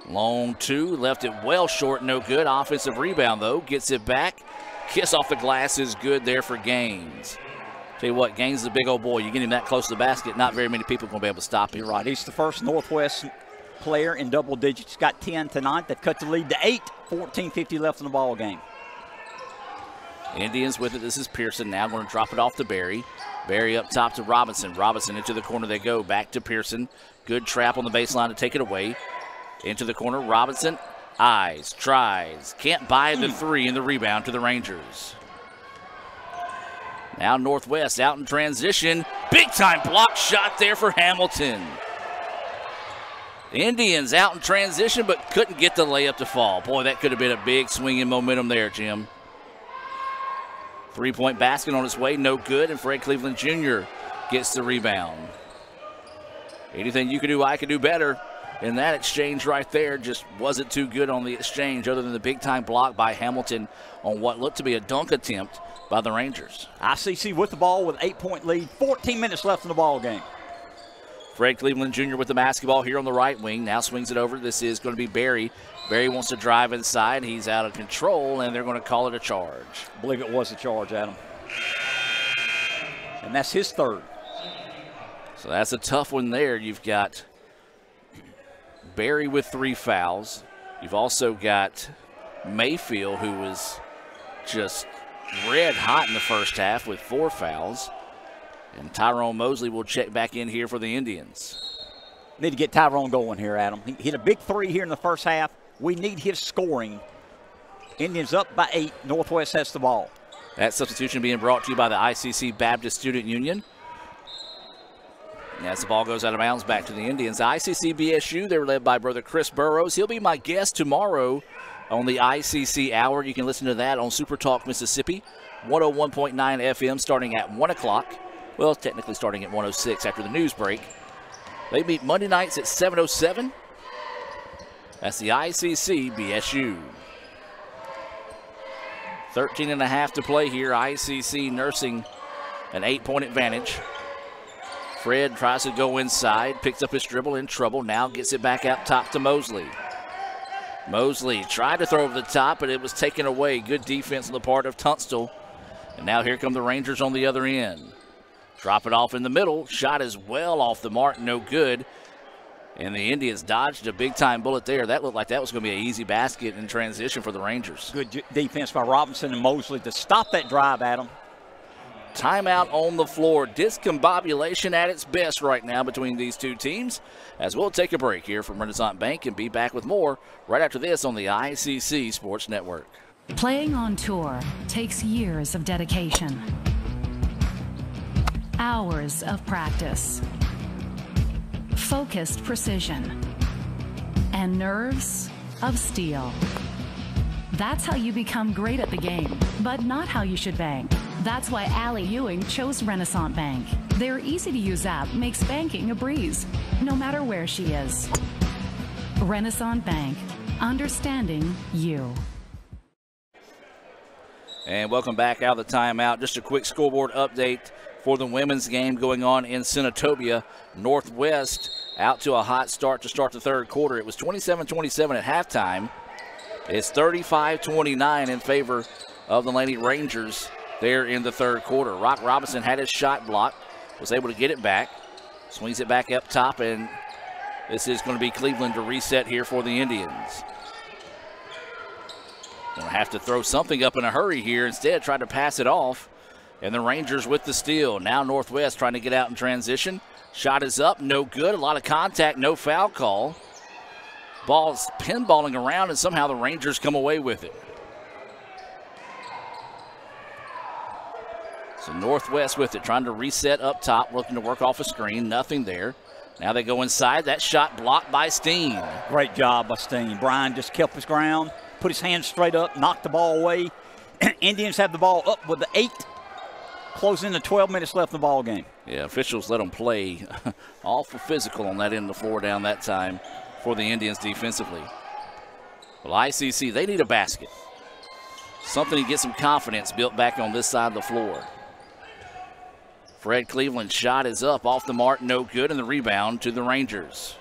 Long 2, left it well short, no good. Offensive rebound, though, gets it back. Kiss off the glass is good there for Gaines. Tell you what, Gaines is a big old boy. You get him that close to the basket, not very many people are going to be able to stop him. You're right. He's the first Northwest player in double digits. Got 10 tonight. They've cut the lead to 8. 14:50 left in the ball game. Indians with it. This is Pearson now going to drop it off to Barry. Barry up top to Robinson. Robinson into the corner they go. Back to Pearson. Good trap on the baseline to take it away. Into the corner. Robinson eyes, tries. Can't buy the 3 in the rebound to the Rangers. Now Northwest out in transition. Big time block shot there for Hamilton. The Indians out in transition but couldn't get the layup to fall. Boy, that could have been a big swing in momentum there, Jim. 3-point basket on its way, no good, and Fred Cleveland Jr. gets the rebound. Anything you could do, I could do better. And that exchange right there just wasn't too good on the exchange, other than the big-time block by Hamilton on what looked to be a dunk attempt by the Rangers. ICC with the ball with 8-point lead, 14 minutes left in the ball game. Fred Cleveland Jr. with the basketball here on the right wing. Now swings it over. This is going to be Barry. Barry wants to drive inside. He's out of control, and they're going to call it a charge. I believe it was a charge, Adam. And that's his 3rd. So that's a tough one there. You've got Barry with 3 fouls. You've also got Mayfield, who was just red hot in the first half with 4 fouls. And Tyrone Mosley will check back in here for the Indians. Need to get Tyrone going here, Adam. He hit a big 3 here in the first half. We need his scoring. Indians up by 8. Northwest has the ball. That substitution being brought to you by the ICC Baptist Student Union. And as the ball goes out of bounds, back to the Indians. ICC BSU, they're led by brother Chris Burrows. He'll be my guest tomorrow on the ICC Hour. You can listen to that on Super Talk Mississippi, 101.9 FM starting at 1 o'clock. Well, technically starting at 1:06 after the news break. They meet Monday nights at 7:07. That's the ICC BSU. 13.5 to play here. ICC nursing an 8-point advantage. Fred tries to go inside, picks up his dribble, in trouble. Now gets it back out top to Mosley. Mosley tried to throw over the top, but it was taken away. Good defense on the part of Tunstall. And now here come the Rangers on the other end. Drop it off in the middle. Shot is well off the mark, no good. And the Indians dodged a big-time bullet there. That looked like that was going to be an easy basket in transition for the Rangers. Good defense by Robinson and Mosley to stop that drive, Adam. Timeout on the floor. Discombobulation at its best right now between these two teams, as we'll take a break here from Renaissance Bank and be back with more right after this on the ICC Sports Network. Playing on tour takes years of dedication, hours of practice, focused precision, and nerves of steel. That's how you become great at the game, but not how you should bank. That's why Allie Ewing chose Renaissance Bank. Their easy-to-use app makes banking a breeze, no matter where she is. Renaissance Bank, understanding you. And welcome back out of the timeout. Just a quick scoreboard update for the women's game going on in Senatobia. Northwest out to a hot start to start the third quarter. It was 27-27 at halftime. It's 35-29 in favor of the Lady Rangers there in the third quarter. Rock Robinson had his shot blocked, was able to get it back, swings it back up top, and this is going to be Cleveland to reset here for the Indians. Going to have to throw something up in a hurry here. Instead, try to pass it off. And the Rangers with the steal. Now Northwest trying to get out in transition. Shot is up, no good. A lot of contact, no foul call. Ball's pinballing around, and somehow the Rangers come away with it. So Northwest with it, trying to reset up top, looking to work off a screen. Nothing there. Now they go inside. That shot blocked by Steen. Great job by Steen. Brian just kept his ground, put his hands straight up, knocked the ball away. Indians have the ball up with the 8, closing to 12 minutes left in the ball game. Yeah, officials let them play awful physical on that end of the floor down that time for the Indians defensively. Well, ICC, they need a basket. Something to get some confidence built back on this side of the floor. Fred Cleveland's shot is up, off the mark, no good, and the rebound to the Rangers.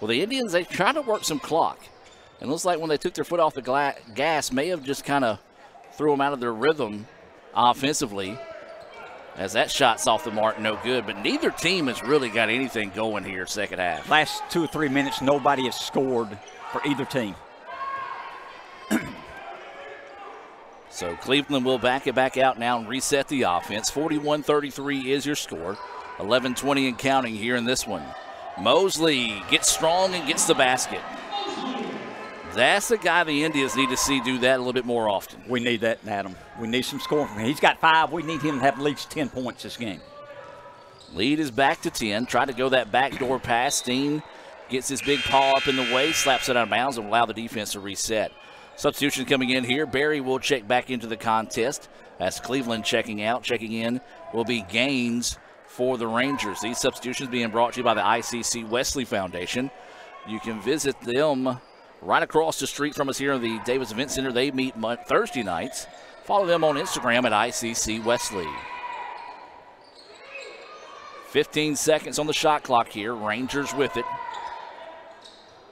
Well, the Indians, they try to work some clock. It looks like when they took their foot off the gas, may have just kind of threw them out of their rhythm offensively, as that shot's off the mark, no good. But neither team has really got anything going here second half. Last 2 or 3 minutes, nobody has scored for either team. So Cleveland will back it back out now and reset the offense. 41-33 is your score. 11-20 and counting here in this one. Mosley gets strong and gets the basket. That's the guy the Indians need to see do that a little bit more often. We need that, Adam. We need some scoring from him. He's got 5. We need him to have at least 10 points this game. Lead is back to 10. Try to go that backdoor pass. Steen gets his big paw up in the way, slaps it out of bounds, and allow the defense to reset. Substitution coming in here. Barry will check back into the contest. That's Cleveland checking out. Checking in will be Gaines for the Rangers. These substitutions being brought to you by the ICC Wesley Foundation. You can visit them right across the street from us here in the Davis Event Center. They meet Thursday nights. Follow them on Instagram at ICC Wesley. 15 seconds on the shot clock here. Rangers with it.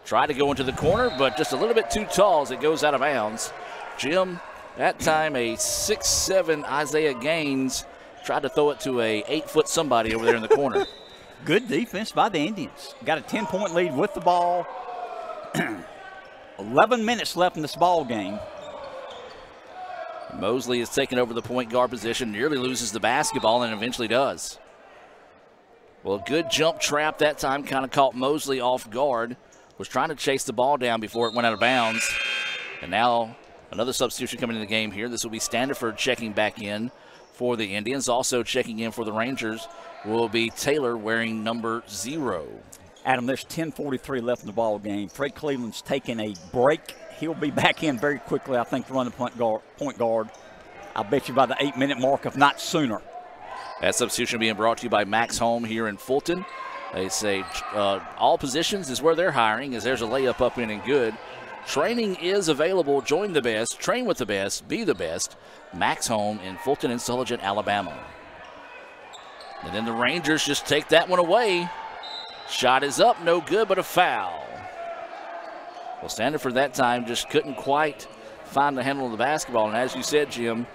Try to go into the corner, but just a little bit too tall as it goes out of bounds. Jim, that time a 6'7" Isaiah Gaines tried to throw it to a 8-foot somebody over there in the corner. Good defense by the Indians. Got a 10-point lead with the ball. 11 minutes left in this ball game. Mosley is taking over the point guard position, nearly loses the basketball, and eventually does. Well, good jump trap that time, kind of caught Mosley off guard. Was trying to chase the ball down before it went out of bounds. And now another substitution coming in the game here. This will be Standiford checking back in for the Indians. Also checking in for the Rangers will be Taylor wearing number 0. Adam, there's 10:43 left in the ball game. Fred Cleveland's taking a break. He'll be back in very quickly, I think, to run the point guard. I'll bet you by the 8-minute mark, if not sooner. That substitution being brought to you by Max Home here in Fulton. They say all positions is where they're hiring, as there's a layup up in and good. Training is available. Join the best. Train with the best. Be the best. Max Home in Fulton and Sulligent, Alabama. And then the Rangers just take that one away. Shot is up. No good, but a foul. Well, Standiford that time just couldn't quite find the handle of the basketball. And as you said, Jim,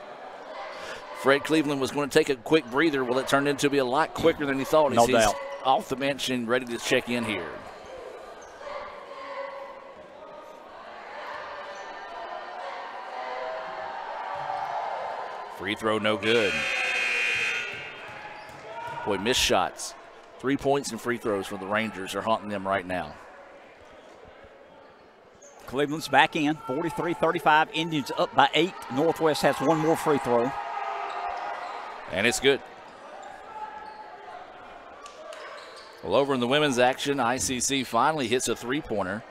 Fred Cleveland was going to take a quick breather. Well, it turned into be a lot quicker than he thought. No doubt. Off the bench and ready to check in here. Free throw, no good. Boy, missed shots. 3 points and free throws for the Rangers are haunting them right now. Cleveland's back in, 43-35. Indians up by 8. Northwest has one more free throw. And it's good. Well, over in the women's action, ICC finally hits a three-pointer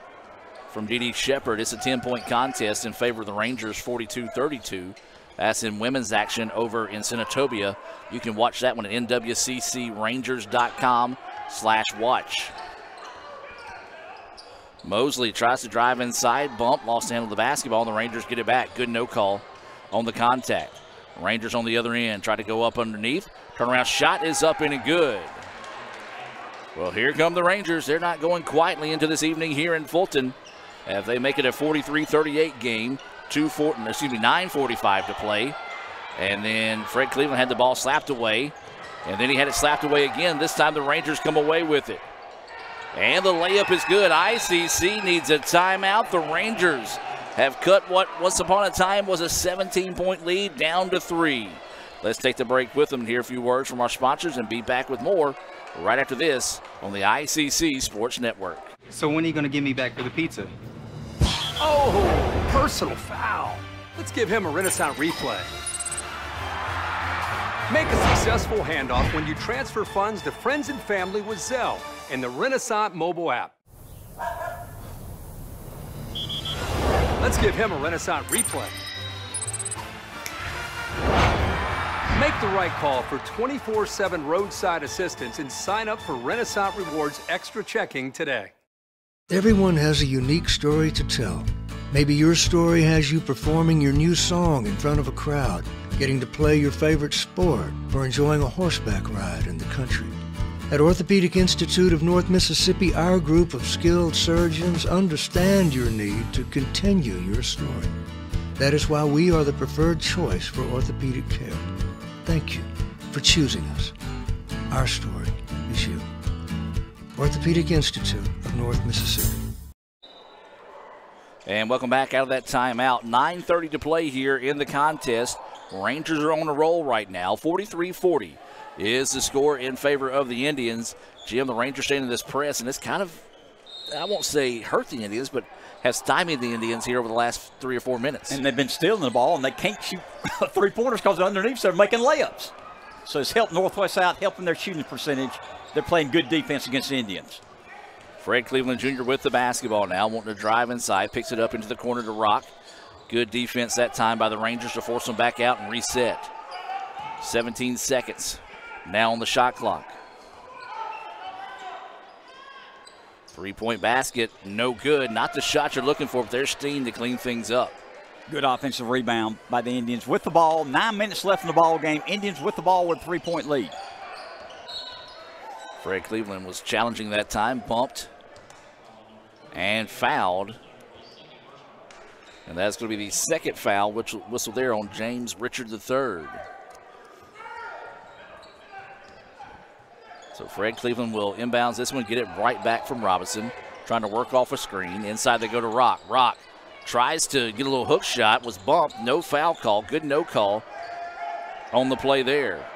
from Dee Shepard. It's a 10-point contest in favor of the Rangers, 42-32. That's in women's action over in Senatobia. You can watch that one at nwccrangers.com/watch. Mosley tries to drive inside, bump, lost the handle of the basketball, and the Rangers get it back. Good no call on the contact. Rangers on the other end try to go up underneath. Turnaround shot is up and good. Well, here come the Rangers. They're not going quietly into this evening here in Fulton. If they make it a 43-38 game, 9:45 to play. And then Fred Cleveland had the ball slapped away. And then he had it slapped away again. This time the Rangers come away with it. And the layup is good. ICC needs a timeout. The Rangers have cut what once upon a time was a 17-point lead down to 3. Let's take the break with them, hear a few words from our sponsors, and be back with more right after this on the ICC Sports Network. So when are you going to give me back for the pizza? Oh, personal foul. Let's give him a Renaissance replay. Make a successful handoff when you transfer funds to friends and family with Zelle and the Renaissance mobile app. Let's give him a Renaissance replay. Make the right call for 24/7 roadside assistance and sign up for Renaissance Rewards Extra Checking today. Everyone has a unique story to tell. Maybe your story has you performing your new song in front of a crowd, getting to play your favorite sport, or enjoying a horseback ride in the country. At Orthopedic Institute of North Mississippi, our group of skilled surgeons understand your need to continue your story. That is why we are the preferred choice for orthopedic care. Thank you for choosing us. Our story is you. Orthopedic Institute of North Mississippi. And welcome back out of that timeout. 9:30 to play here in the contest. Rangers are on a roll right now. 43-40 is the score in favor of the Indians. Jim, the Rangers staying in this press, and it's kind of, I won't say hurt the Indians, but has stymied the Indians here over the last 3 or 4 minutes. And they've been stealing the ball, and they can't shoot three-pointers because underneath they're making layups. So it's helped Northwest out, helping their shooting percentage. They're playing good defense against the Indians. Fred Cleveland Jr. with the basketball now, wanting to drive inside, picks it up into the corner to Rock. Good defense that time by the Rangers to force them back out and reset. 17 seconds now on the shot clock. Three-point basket, no good. Not the shot you're looking for, but there's Steen to clean things up. Good offensive rebound by the Indians with the ball. 9 minutes left in the ball game. Indians with the ball with a 3-point lead. Fred Cleveland was challenging that time, bumped and fouled. And that's going to be the second foul, which whistle there on James Richard III. So Fred Cleveland will inbounds this one, get it right back from Robinson, trying to work off a screen. Inside they go to Rock. Rock tries to get a little hook shot, was bumped, no foul call, good no call on the play there.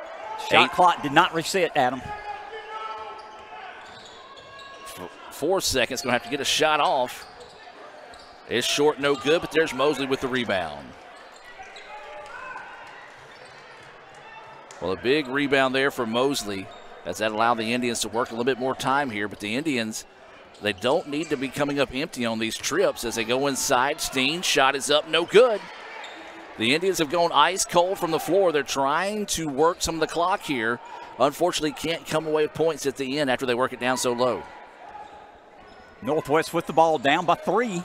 Shot clock did not reset, Adam. 4 seconds, going to have to get a shot off. It's short, no good, but there's Mosley with the rebound. Well, a big rebound there for Mosley, as that allowed the Indians to work a little bit more time here, but the Indians, they don't need to be coming up empty on these trips as they go inside. Steen, shot is up, no good. The Indians have gone ice cold from the floor. They're trying to work some of the clock here. Unfortunately, can't come away with points at the end after they work it down so low. Northwest with the ball down by 3.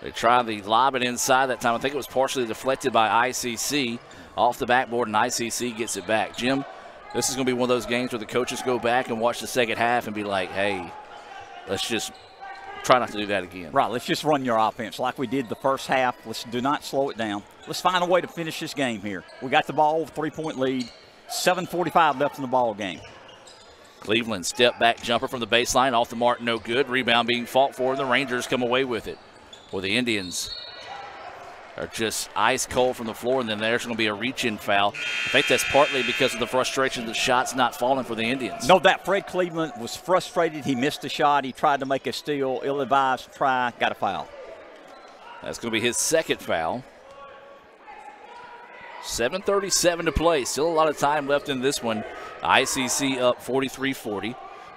They tried the lob it inside that time. I think it was partially deflected by ICC off the backboard, and ICC gets it back. Jim, this is going to be one of those games where the coaches go back and watch the second half and be like, hey, let's just try not to do that again. Right, let's just run your offense like we did the first half. Let's do not slow it down. Let's find a way to finish this game here. We got the ball, 3-point lead, 7:45 left in the ball game. Cleveland step back jumper from the baseline, off the mark, no good. Rebound being fought for, and the Rangers come away with it. Well, the Indians are just ice cold from the floor, and then there's going to be a reach-in foul. I think that's partly because of the frustration of the shots not falling for the Indians. No doubt Fred Cleveland was frustrated. He missed a shot. He tried to make a steal, ill-advised try, got a foul. That's going to be his second foul. 7:37 to play. Still a lot of time left in this one. ICC up 43-40.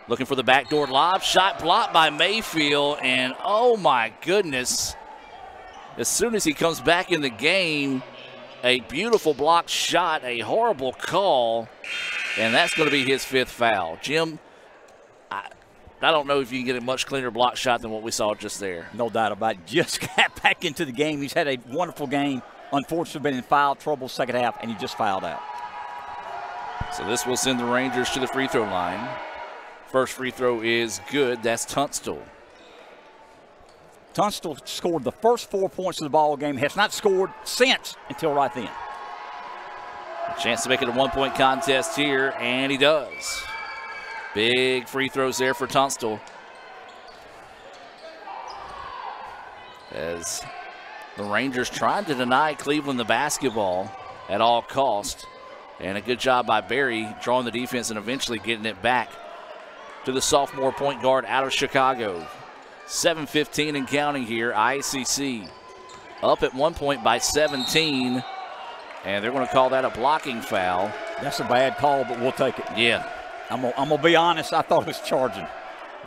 Looking for the backdoor lob. Shot blocked by Mayfield, and oh my goodness. As soon as he comes back in the game, a beautiful blocked shot, a horrible call, and that's going to be his 5th foul. Jim, I don't know if you can get a much cleaner block shot than what we saw just there. No doubt about it. Just got back into the game. He's had a wonderful game. Unfortunately, been in foul trouble second half, and he just fouled out. So this will send the Rangers to the free throw line. First free throw is good. That's Tunstall. Tunstall scored the first 4 points of the ball game, has not scored since until right then. A chance to make it a 1-point contest here, and he does. Big free throws there for Tunstall. As the Rangers trying to deny Cleveland the basketball at all cost. And a good job by Barry drawing the defense and eventually getting it back to the sophomore point guard out of Chicago. 7:15 and counting here. ICC up at 1 point by 17. And they're going to call that a blocking foul. That's a bad call, but we'll take it. Yeah. I'm going to be honest, I thought it was charging.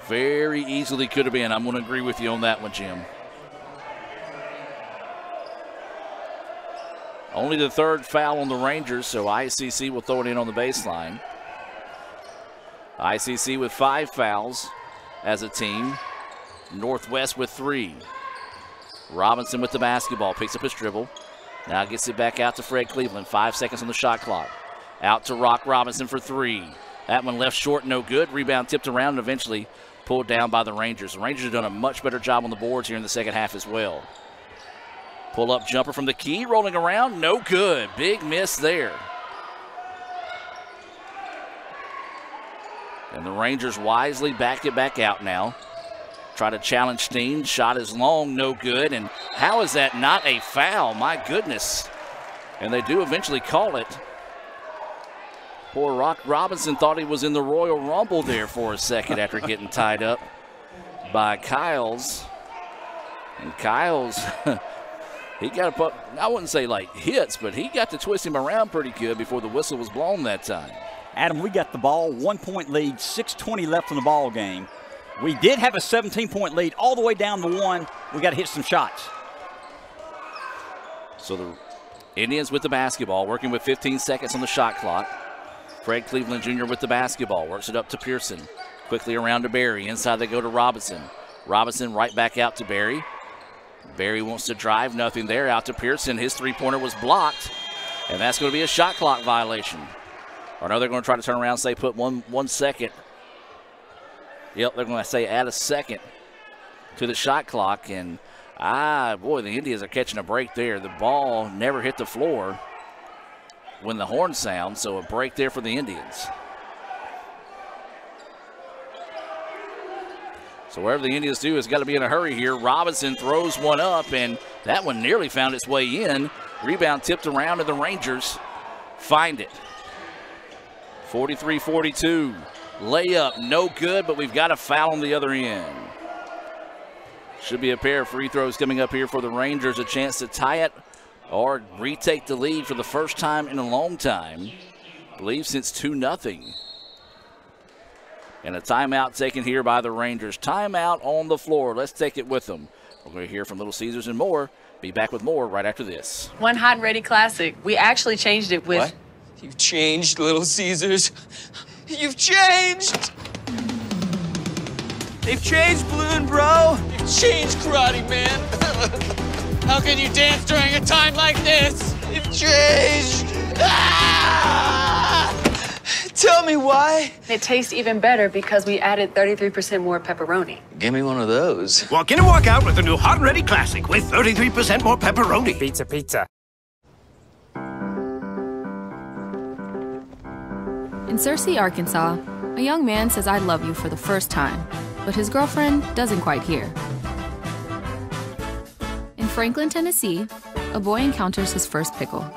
Very easily could have been. I'm going to agree with you on that one, Jim. Only the third foul on the Rangers, so ICC will throw it in on the baseline. ICC with 5 fouls as a team. Northwest with 3. Robinson with the basketball, picks up his dribble. Now gets it back out to Fred Cleveland. 5 seconds on the shot clock. Out to Rock Robinson for 3. That one left short, no good. Rebound tipped around and eventually pulled down by the Rangers. The Rangers have done a much better job on the boards here in the second half as well. Pull-up jumper from the key, rolling around, no good. Big miss there. And the Rangers wisely back it back out now. Try to challenge Steen. Shot is long, no good. And how is that not a foul? My goodness. And they do eventually call it. Poor Rock Robinson thought he was in the Royal Rumble there for a second after getting tied up by Kyles. And Kyles... He got to I wouldn't say like hits, but he got to twist him around pretty good before the whistle was blown that time. Adam, we got the ball, 1 point lead, 6:20 left in the ball game. We did have a 17-point lead all the way down to 1. We got to hit some shots. So the Indians with the basketball, working with 15 seconds on the shot clock. Fred Cleveland Jr. with the basketball, works it up to Pearson. Quickly around to Barry. Inside they go to Robinson. Robinson right back out to Barry. Barry wants to drive, nothing there. Out to Pearson. His three-pointer was blocked, and that's going to be a shot clock violation. Or no, they're going to try to turn around and say put one second. Yep, they're going to say add a second to the shot clock. And, boy, the Indians are catching a break there. The ball never hit the floor when the horn sounds, so a break there for the Indians. So whatever the Indians do has got to be in a hurry here. Robinson throws one up, and that one nearly found its way in. Rebound tipped around, and the Rangers find it. 43-42. Layup, no good, but we've got a foul on the other end. Should be a pair of free throws coming up here for the Rangers. A chance to tie it or retake the lead for the first time in a long time. I believe since 2-0. And a timeout taken here by the Rangers. Timeout on the floor. Let's take it with them. We're going to hear from Little Caesars and more. Be back with more right after this. One hot and ready classic. We actually changed it with... What? You've changed, Little Caesars. You've changed. They've changed, Balloon Bro. You've changed, Karate Man. How can you dance during a time like this? You've changed. Ah! Tell me why. It tastes even better because we added 33% more pepperoni. Give me one of those. Walk in and walk out with the new Hot and Ready Classic with 33% more pepperoni. Pizza, pizza. In Searcy, Arkansas, a young man says I love you for the first time, but his girlfriend doesn't quite hear. In Franklin, Tennessee, a boy encounters his first pickle.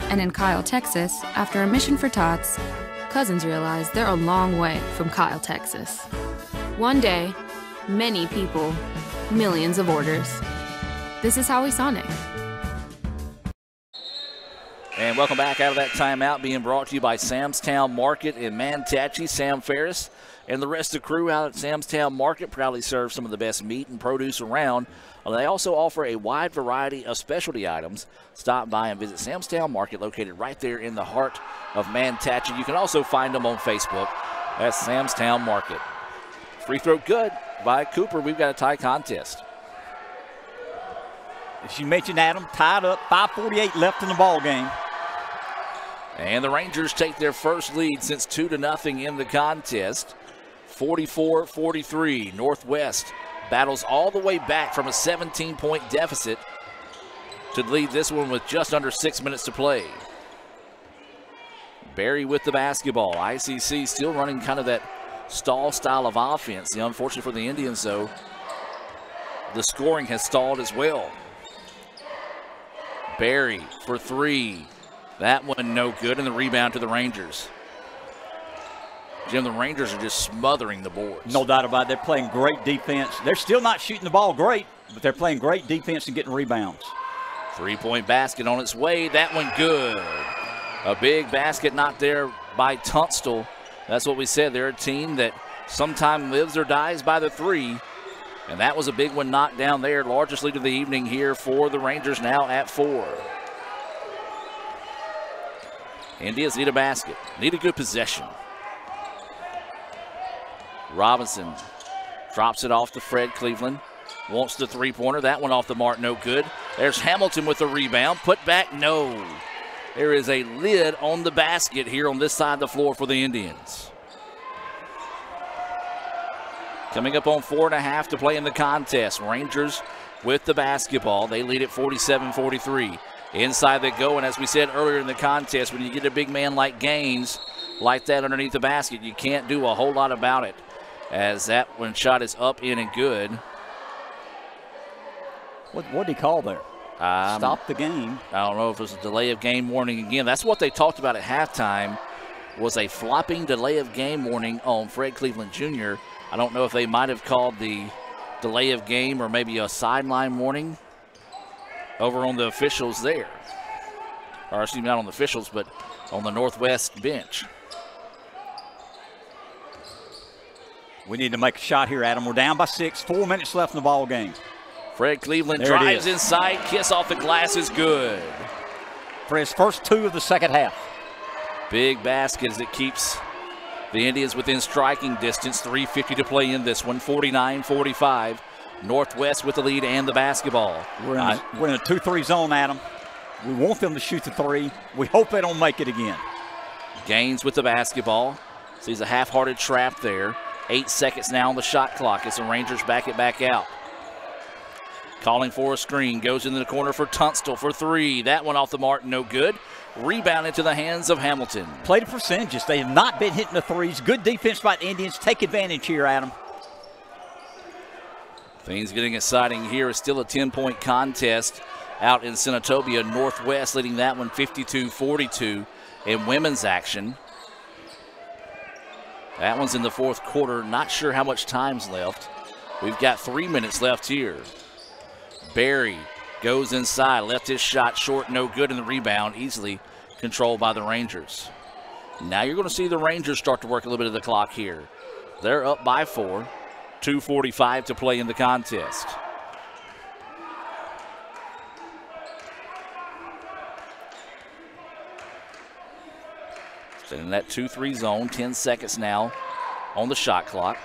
And in Kyle, Texas, after a mission for tots, cousins realize they're a long way from Kyle, Texas. One day, many people, millions of orders. This is Howie Sonic. And welcome back out of that timeout, being brought to you by Sam's Town Market in Manatee. Sam Ferris and the rest of the crew out at Sam's Town Market proudly serve some of the best meat and produce around. They also offer a wide variety of specialty items. Stop by and visit Sam's Town Market, located right there in the heart of Manatee. You can also find them on Facebook. That's Sam's Town Market. Free throw good by Cooper. We've got a tie contest. As you mentioned, Adam, tied up, 5:48 left in the ball game. And the Rangers take their first lead since 2-0 in the contest. 44-43. Northwest battles all the way back from a 17-point deficit to lead this one with just under 6 minutes to play. Berry with the basketball. ICC still running kind of that stall style of offense. The unfortunate for the Indians, though, the scoring has stalled as well. Berry for three. That one no good, and the rebound to the Rangers. Jim, the Rangers are just smothering the boards. No doubt about it. They're playing great defense. They're still not shooting the ball great, but they're playing great defense and getting rebounds. Three-point basket on its way. That one good. A big basket knocked there by Tunstall. That's what we said. They're a team that sometimes lives or dies by the three. And that was a big one knocked down there. Largest lead of the evening here for the Rangers, now at 4. Indians need a basket. Need a good possession. Robinson drops it off to Fred Cleveland. Wants the three-pointer. That one off the mark, no good. There's Hamilton with the rebound. Put back, no. There is a lid on the basket here on this side of the floor for the Indians. Coming up on 4.5 to play in the contest. Rangers with the basketball. They lead at 47-43. Inside they go, and as we said earlier in the contest, when you get a big man like Gaines like that underneath the basket, you can't do a whole lot about it, as that one shot is up, in, and good. What did he call there? Stop the game. I don't know if it was a delay of game warning again. That's what they talked about at halftime, was a flopping delay of game warning on Fred Cleveland Jr. I don't know if they might have called the delay of game or maybe a sideline warning over on the officials there. Or excuse me, not on the officials, but on the Northwest bench. We need to make a shot here, Adam. We're down by 6, 4 minutes left in the ball game. Fred Cleveland drives inside, kiss off the glass is good. For his first 2 of the second half. Big basket as it keeps the Indians within striking distance. 3:50 to play in this one, 49-45. Northwest with the lead and the basketball. We're in a 2-3 zone, Adam. We want them to shoot the three. We hope they don't make it again. Gaines with the basketball. Sees a half-hearted trap there. 8 seconds now on the shot clock as the Rangers back it back out. Calling for a screen, goes into the corner for Tunstall for three. That one off the mark, no good. Rebound into the hands of Hamilton. Play the percentages. They have not been hitting the threes. Good defense by the Indians. Take advantage here, Adam. Things getting exciting here. It's still a 10-point contest out in Senatobia. Northwest leading that one 52-42 in women's action. That one's in the fourth quarter. Not sure how much time's left. We've got 3 minutes left here. Berry goes inside, left his shot short, no good, and the rebound easily controlled by the Rangers. Now you're going to see the Rangers start to work a little bit of the clock here. They're up by 4, 2:45 to play in the contest. In that 2-3 zone, 10 seconds now on the shot clock.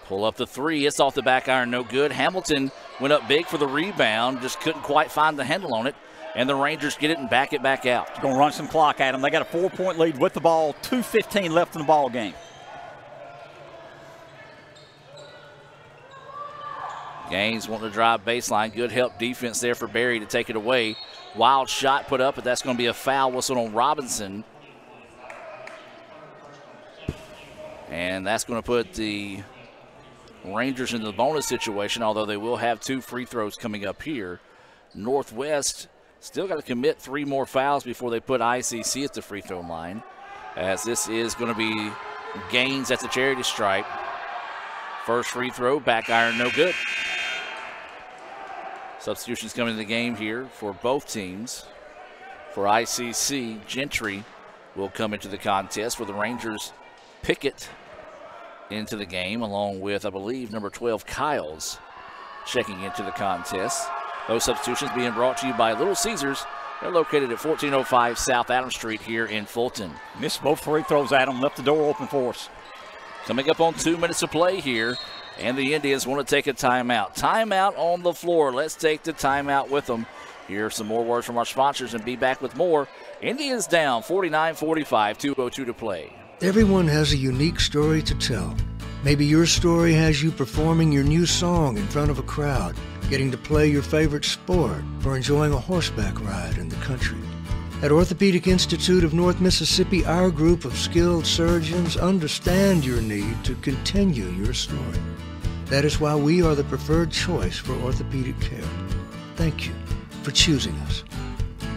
Pull up the three, it's off the back iron, no good. Hamilton went up big for the rebound, just couldn't quite find the handle on it, and the Rangers get it and back it back out. Going to run some clock at them. They got a 4-point lead with the ball, 2:15 left in the ball game. Gaines wanting to drive baseline, good help defense there for Berry to take it away. Wild shot put up, but that's going to be a foul whistle on Robinson. And that's going to put the Rangers into the bonus situation, although they will have 2 free throws coming up here. Northwest still got to commit 3 more fouls before they put ICC at the free throw line, as this is going to be Gaines at the charity stripe. First free throw, back iron, no good. Substitutions coming in the game here for both teams. For ICC, Gentry will come into the contest. For the Rangers, Pickett into the game, along with, I believe, number 12, Kyles, checking into the contest. Those substitutions being brought to you by Little Caesars. They're located at 1405 South Adams Street here in Fulton. Missed both free throws, Adam. Left the door open for us. Coming up on 2 minutes to play here, and the Indians want to take a timeout. Timeout on the floor. Let's take the timeout with them. Hear some more words from our sponsors and be back with more. Indians down 49-45, 2:02 to play. Everyone has a unique story to tell. Maybe your story has you performing your new song in front of a crowd, getting to play your favorite sport, or enjoying a horseback ride in the country. At Orthopedic Institute of North Mississippi, our group of skilled surgeons understand your need to continue your story. That is why we are the preferred choice for orthopedic care. Thank you for choosing us.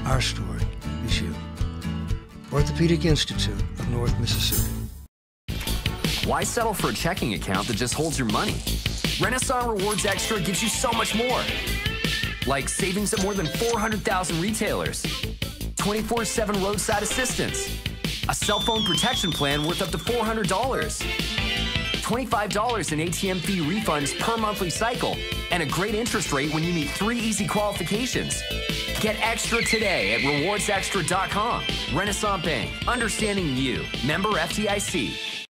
Our story is you. Orthopedic Institute of North Mississippi. Why settle for a checking account that just holds your money? Renaissance Rewards Extra gives you so much more. Like savings at more than 400,000 retailers, 24/7 roadside assistance, a cell phone protection plan worth up to $400, $25 in ATM fee refunds per monthly cycle, and a great interest rate when you meet 3 easy qualifications. Get extra today at rewardsextra.com. Renaissance Bank, understanding you. Member FDIC.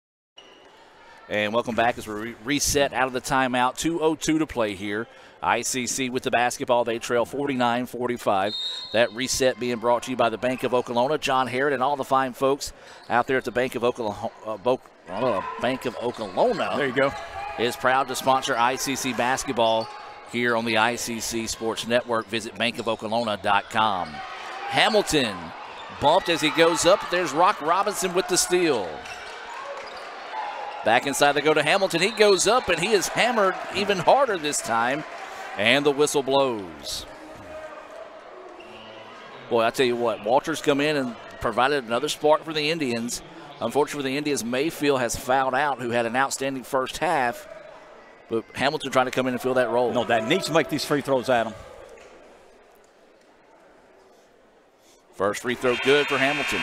And welcome back as we reset out of the timeout. 2:02 to play here. ICC with the basketball. They trail 49-45. That reset being brought to you by the Bank of Oklahoma. John Harrod and all the fine folks out there at the Bank of Oklahoma. There you go. Is proud to sponsor ICC basketball here on the ICC Sports Network. Visit bankofoklahoma.com. Hamilton bumped as he goes up. There's Rock Robinson with the steal. Back inside they go to Hamilton. He goes up and he is hammered even harder this time. And the whistle blows. Boy, I tell you what, Walters come in and provided another spark for the Indians. Unfortunately for the Indians, Mayfield has fouled out, who had an outstanding first half. But Hamilton trying to come in and fill that role. No, that needs to make these free throws, Adam. First free throw good for Hamilton.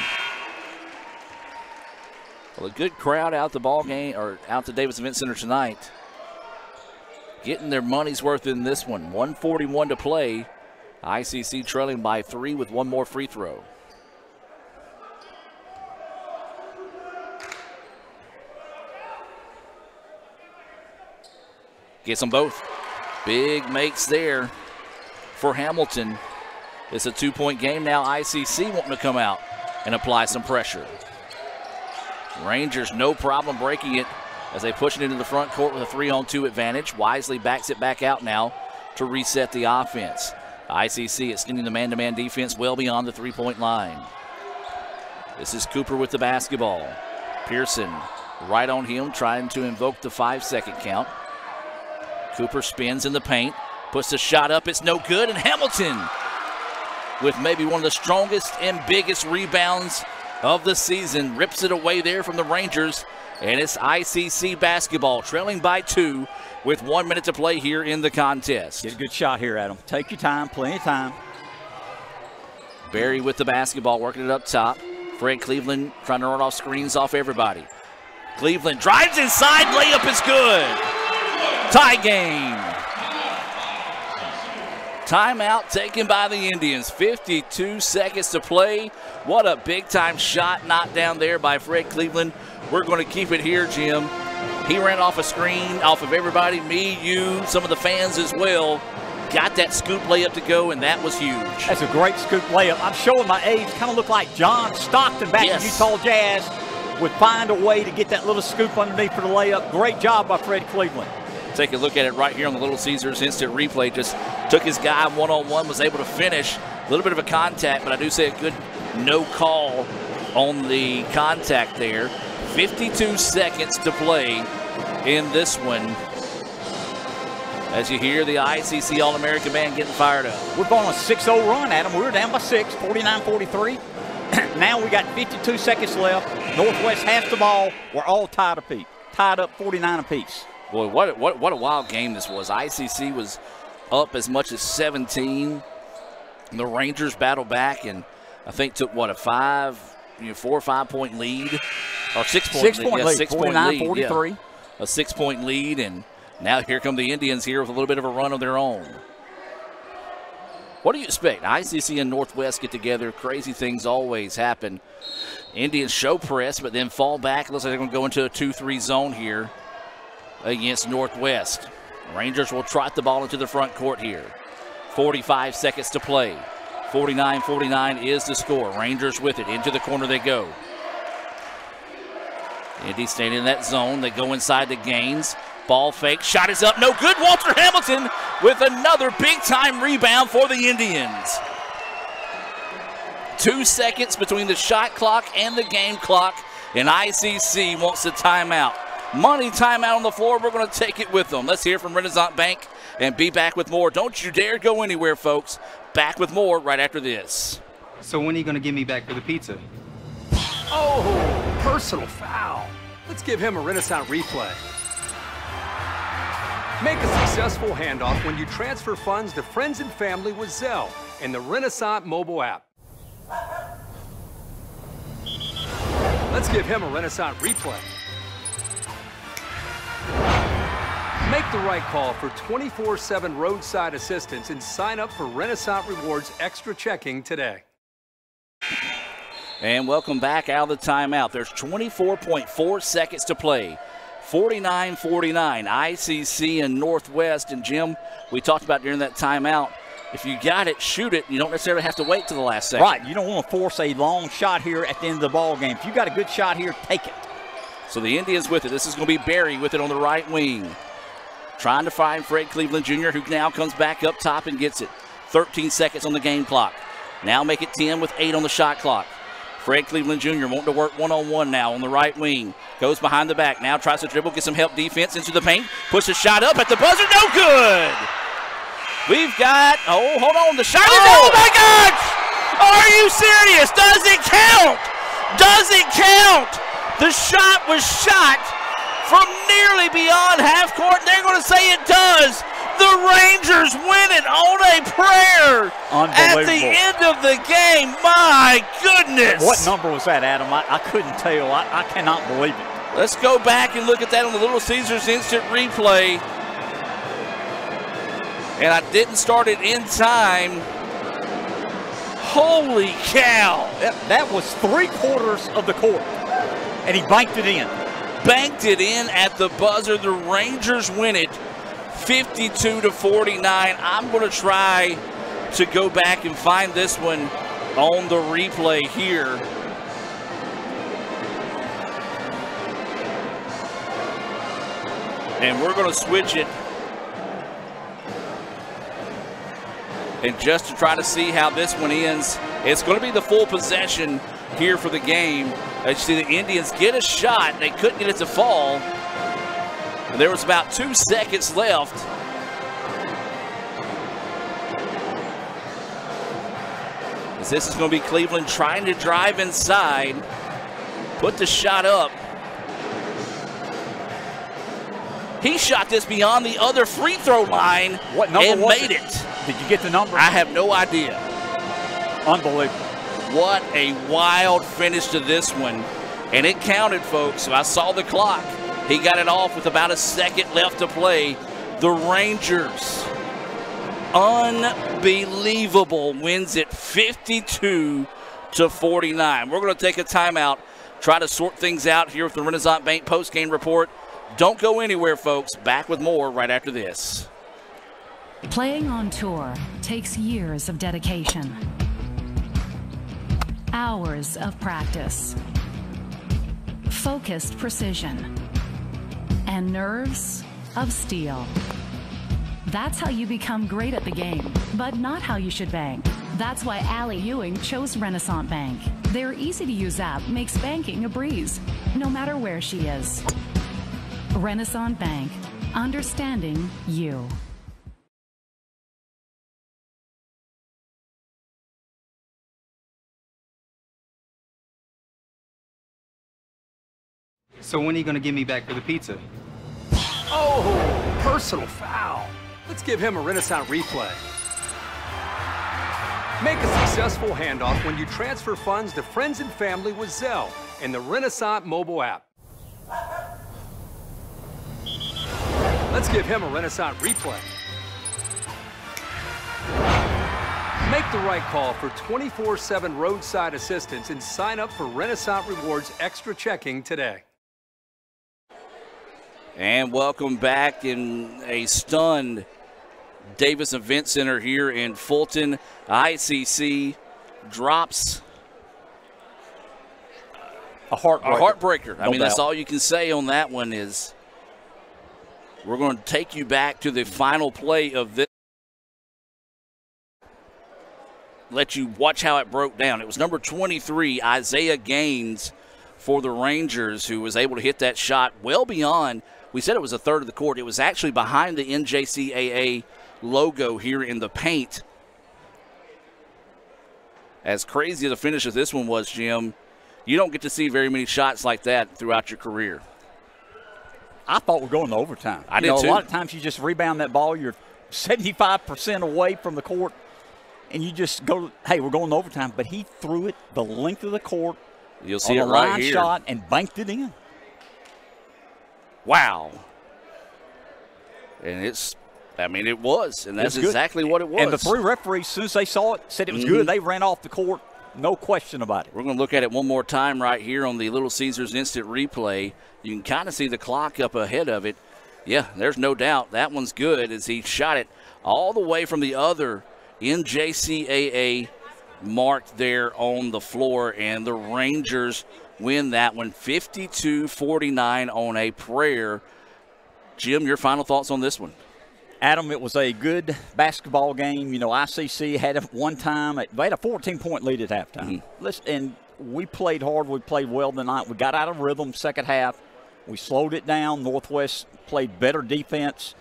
Well, a good crowd out the ball game, or out to Davis Event Center tonight. Getting their money's worth in this one. 1:41 to play. ICC trailing by 3 with one more free throw. Gets them both. Big makes there for Hamilton. It's a 2-point game now. ICC wanting to come out and apply some pressure. Rangers no problem breaking it as they push it into the front court with a 3-on-2 advantage. Wisely backs it back out now to reset the offense. ICC extending the man-to-man defense well beyond the three-point line. This is Cooper with the basketball. Pearson right on him, trying to invoke the 5-second count. Cooper spins in the paint, puts the shot up, it's no good, and Hamilton with maybe one of the strongest and biggest rebounds of the season rips it away there from the Rangers, and it's ICC basketball trailing by 2 with 1 minute to play here in the contest. Get a good shot here, Adam. Take your time, plenty of time. Barry with the basketball, working it up top. Fred Cleveland trying to run off screens off everybody. Cleveland drives inside, layup is good. Tie game. Timeout taken by the Indians. 52 seconds to play. What a big-time shot knocked down there by Fred Cleveland. We're going to keep it here, Jim. He ran off a screen, off of everybody, me, you, some of the fans as well. Got that scoop layup to go, and that was huge. That's a great scoop layup. I'm showing my age. Kind of look like John Stockton back in Utah Jazz would find a way to get that little scoop underneath for the layup. Great job by Fred Cleveland. Take a look at it right here on the Little Caesars instant replay. Just took his guy one-on-one, was able to finish. A little bit of a contact, but I do say a good no call on the contact there. 52 seconds to play in this one. As you hear the ICC All-American band getting fired up. We're going on a 6-0 run, Adam. We were down by 6, 49-43. Now we got 52 seconds left. Northwest has the ball. We're all tied up 49 apiece. Boy, what a wild game this was. ICC was up as much as 17. The Rangers battled back and I think took, what, a 4 or 5 point lead? Or 6 point lead. Yeah, 6 point lead. 49-43. Yeah. A 6 point lead, and now here come the Indians here with a little bit of a run of their own. What do you expect? ICC and Northwest get together. Crazy things always happen. Indians show press, but then fall back. Looks like they're going to go into a 2-3 zone here against Northwest. Rangers will trot the ball into the front court here. 45 seconds to play. 49-49 is the score. Rangers with it. Into the corner they go. Indy staying in that zone. They go inside to Gaines. Ball fake. Shot is up. No good. Walter Hamilton with another big-time rebound for the Indians. 2 seconds between the shot clock and the game clock, and ICC wants a timeout. Money timeout on the floor. We're going to take it with them. Let's hear from Renaissance Bank and be back with more. Don't you dare go anywhere, folks. Back with more right after this. So when are you going to give me back for the pizza? Oh, personal foul. Let's give him a Renaissance replay. Make a successful handoff when you transfer funds to friends and family with Zelle and the Renaissance mobile app. Let's give him a Renaissance replay. Make the right call for 24/7 roadside assistance and sign up for Renaissance Rewards Extra Checking today. And welcome back out of the timeout. There's 24.4 seconds to play. 49-49, ICC and Northwest. And Jim, we talked about during that timeout, if you got it, shoot it. You don't necessarily have to wait till the last second. Right, you don't want to force a long shot here at the end of the ball game. If you got a good shot here, take it. So the Indians with it. This is going to be Barry with it on the right wing. Trying to find Fred Cleveland Jr., who now comes back up top and gets it. 13 seconds on the game clock. Now make it 10 with 8 on the shot clock. Fred Cleveland Jr. wanting to work one-on-one now on the right wing. Goes behind the back. Now tries to dribble, get some help defense into the paint. Puts a shot up at the buzzer. No good! We've got, oh, hold on. The shot is, oh my gosh! Are you serious? Does it count? Does it count? The shot was shot from nearly beyond half court. They're going to say it does. The Rangers win it on a prayer at the end of the game. My goodness. What number was that, Adam? I couldn't tell. I cannot believe it. Let's go back and look at that on the Little Caesars instant replay. And I didn't start it in time. Holy cow. That was 3/4 of the court. And he banked it in. Banked it in at the buzzer. The Rangers win it 52-49. I'm going to try to go back and find this one on the replay here. And we're going to switch it. And just to try to see how this one ends, it's going to be the full possession here for the game. As you see the Indians get a shot. They couldn't get it to fall. And there was about 2 seconds left. As this is going to be Cleveland trying to drive inside. Put the shot up. He shot this beyond the other free throw line and made it. Did you get the number? I have no idea. Unbelievable. What a wild finish to this one. And it counted, folks. I saw the clock. He got it off with about a second left to play. The Rangers, unbelievable, wins it 52-49. We're going to take a timeout, try to sort things out here with the Renaissance Bank postgame report. Don't go anywhere, folks. Back with more right after this. Playing on tour takes years of dedication, hours of practice, focused precision, and nerves of steel. That's how you become great at the game, but not how you should bank. That's why Allie Ewing chose Renaissance Bank. Their easy-to-use app makes banking a breeze, no matter where she is. Renaissance Bank, understanding you. So when are you going to give me back for the pizza? Oh, personal foul. Let's give him a Renaissance replay. Make a successful handoff when you transfer funds to friends and family with Zelle and the Renaissance mobile app. Let's give him a Renaissance replay. Make the right call for 24/7 roadside assistance and sign up for Renaissance Rewards Extra Checking today. And welcome back in a stunned Davis Event Center here in Fulton. ICC drops A heartbreaker. A heartbreaker. I mean, doubt. that's all you can say on that one is we're going to take you back to the final play of this. Let you watch how it broke down. It was number 23, Isaiah Gaines, for the Rangers, who was able to hit that shot well beyond. We said it was a third of the court. It was actually behind the NJCAA logo here in the paint. As crazy as the finish of this one was, Jim, you don't get to see very many shots like that throughout your career. I thought we were going to overtime. I did too. A lot of times you just rebound that ball. You're 75% away from the court, and you just go, hey, we're going to overtime. But he threw it the length of the court. You'll see on it a right line here. Shot and banked it in. Wow. And it was. And that's exactly what it was. And the three referees, as soon as they saw it, said it was good. They ran off the court. No question about it. We're going to look at it one more time right here on the Little Caesars Instant Replay. You can kind of see the clock up ahead of it. Yeah, there's no doubt. That one's good as he shot it all the way from the other NJCAA marked there on the floor, and the Rangers win that one 52-49 on a prayer. Jim, your final thoughts on this one? Adam, it was a good basketball game. You know, ICC had it one time. They had a 14-point lead at halftime. And we played hard. We played well tonight. We got out of rhythm second half. We slowed it down. Northwest played better defense.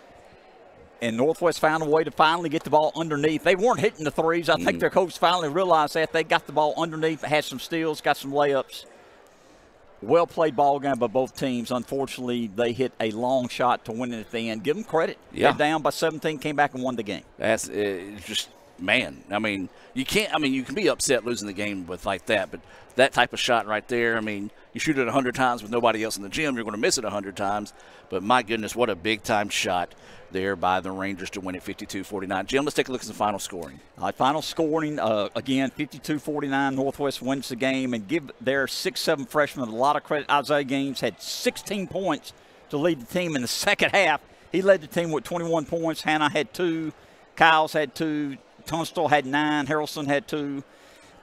And Northwest found a way to finally get the ball underneath. They weren't hitting the threes. I think their coach finally realized that. They got the ball underneath, had some steals, got some layups. Well-played ball game by both teams. Unfortunately, they hit a long shot to win it at the end. Give them credit. Yeah. They're down by 17, came back and won the game. That's just, man, I mean, you can be upset losing the game with like that, but that type of shot right there, I mean, you shoot it 100 times with nobody else in the gym, you're going to miss it 100 times. But my goodness, what a big-time shot there by the Rangers to win it 52-49. Jim, let's take a look at the final scoring. All right, final scoring, again, 52-49. Northwest wins the game and give their 6'7" freshman a lot of credit. Isaiah Gaines had 16 points to lead the team in the second half. He led the team with 21 points. Hannah had 2. Kyles had 2. Tunstall had 9. Harrelson had 2.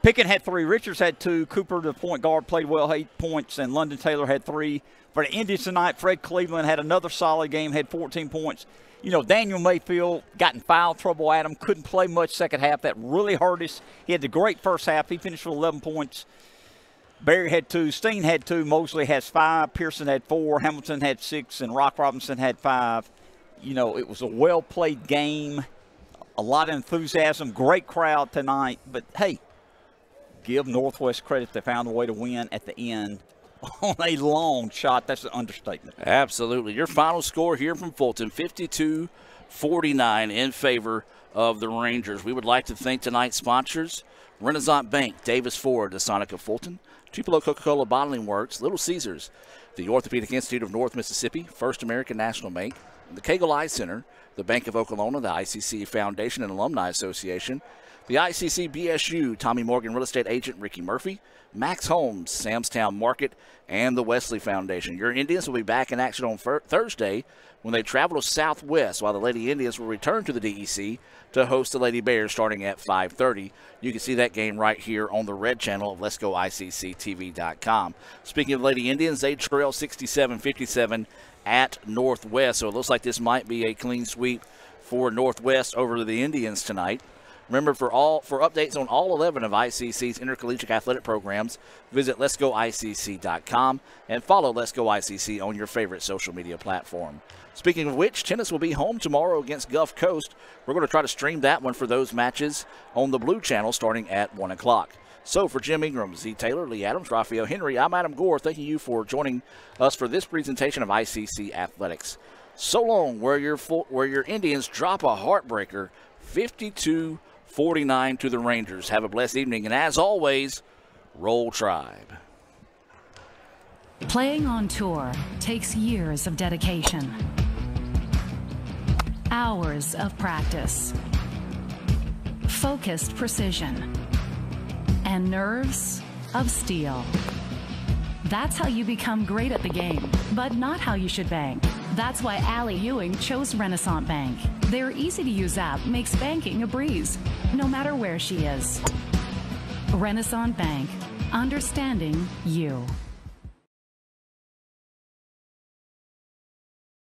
Pickett had 3. Richards had 2. Cooper, the point guard, played well, 8 points. And London Taylor had 3. For the Indians tonight, Fred Cleveland had another solid game, had 14 points. You know, Daniel Mayfield got in foul trouble at him, couldn't play much second half. That really hurt us. He had the great first half. He finished with 11 points. Barry had 2. Steen had 2. Mosley has 5. Pearson had 4. Hamilton had 6. And Rock Robinson had 5. You know, it was a well-played game. A lot of enthusiasm. Great crowd tonight. But, hey, give Northwest credit. They found a way to win at the end. On a long shot, that's an understatement. Absolutely. Your final score here from Fulton, 52-49 in favor of the Rangers. We would like to thank tonight's sponsors, Renaissance Bank, Davis Ford, the Sonic of Fulton, Tupelo Coca-Cola Bottling Works, Little Caesars, the Orthopedic Institute of North Mississippi, First American National Bank, the Cagle Eye Center, the Bank of Oklahoma, the ICC Foundation and Alumni Association, the ICC BSU, Tommy Morgan Real Estate Agent Ricky Murphy, Max Holmes, Samstown Market, and the Wesley Foundation. Your Indians will be back in action on Thursday when they travel to Southwest, while the Lady Indians will return to the DEC to host the Lady Bears starting at 5:30. You can see that game right here on the red channel of Let'sGoICCTV.com. Speaking of Lady Indians, they trail 67-57 at Northwest, so it looks like this might be a clean sweep for Northwest over the Indians tonight. Remember, for updates on all 11 of ICC's intercollegiate athletic programs, visit letsgoicc.com and follow Let's Go ICC on your favorite social media platform. Speaking of which, tennis will be home tomorrow against Gulf Coast. We're going to try to stream that one for those matches on the Blue Channel starting at 1 o'clock. So for Jim Ingram, Z. Taylor, Lee Adams, Raphael Henry, I'm Adam Gore. Thanking you for joining us for this presentation of ICC Athletics. So long, where your Indians drop a heartbreaker, 52-49 to the Rangers. Have a blessed evening, and as always, Roll Tribe. Playing on tour takes years of dedication, hours of practice, focused precision, and nerves of steel. That's how you become great at the game, but not how you should bank. That's why Allie Ewing chose Renaissance Bank. Their easy-to-use app makes banking a breeze, no matter where she is. Renaissance Bank, understanding you.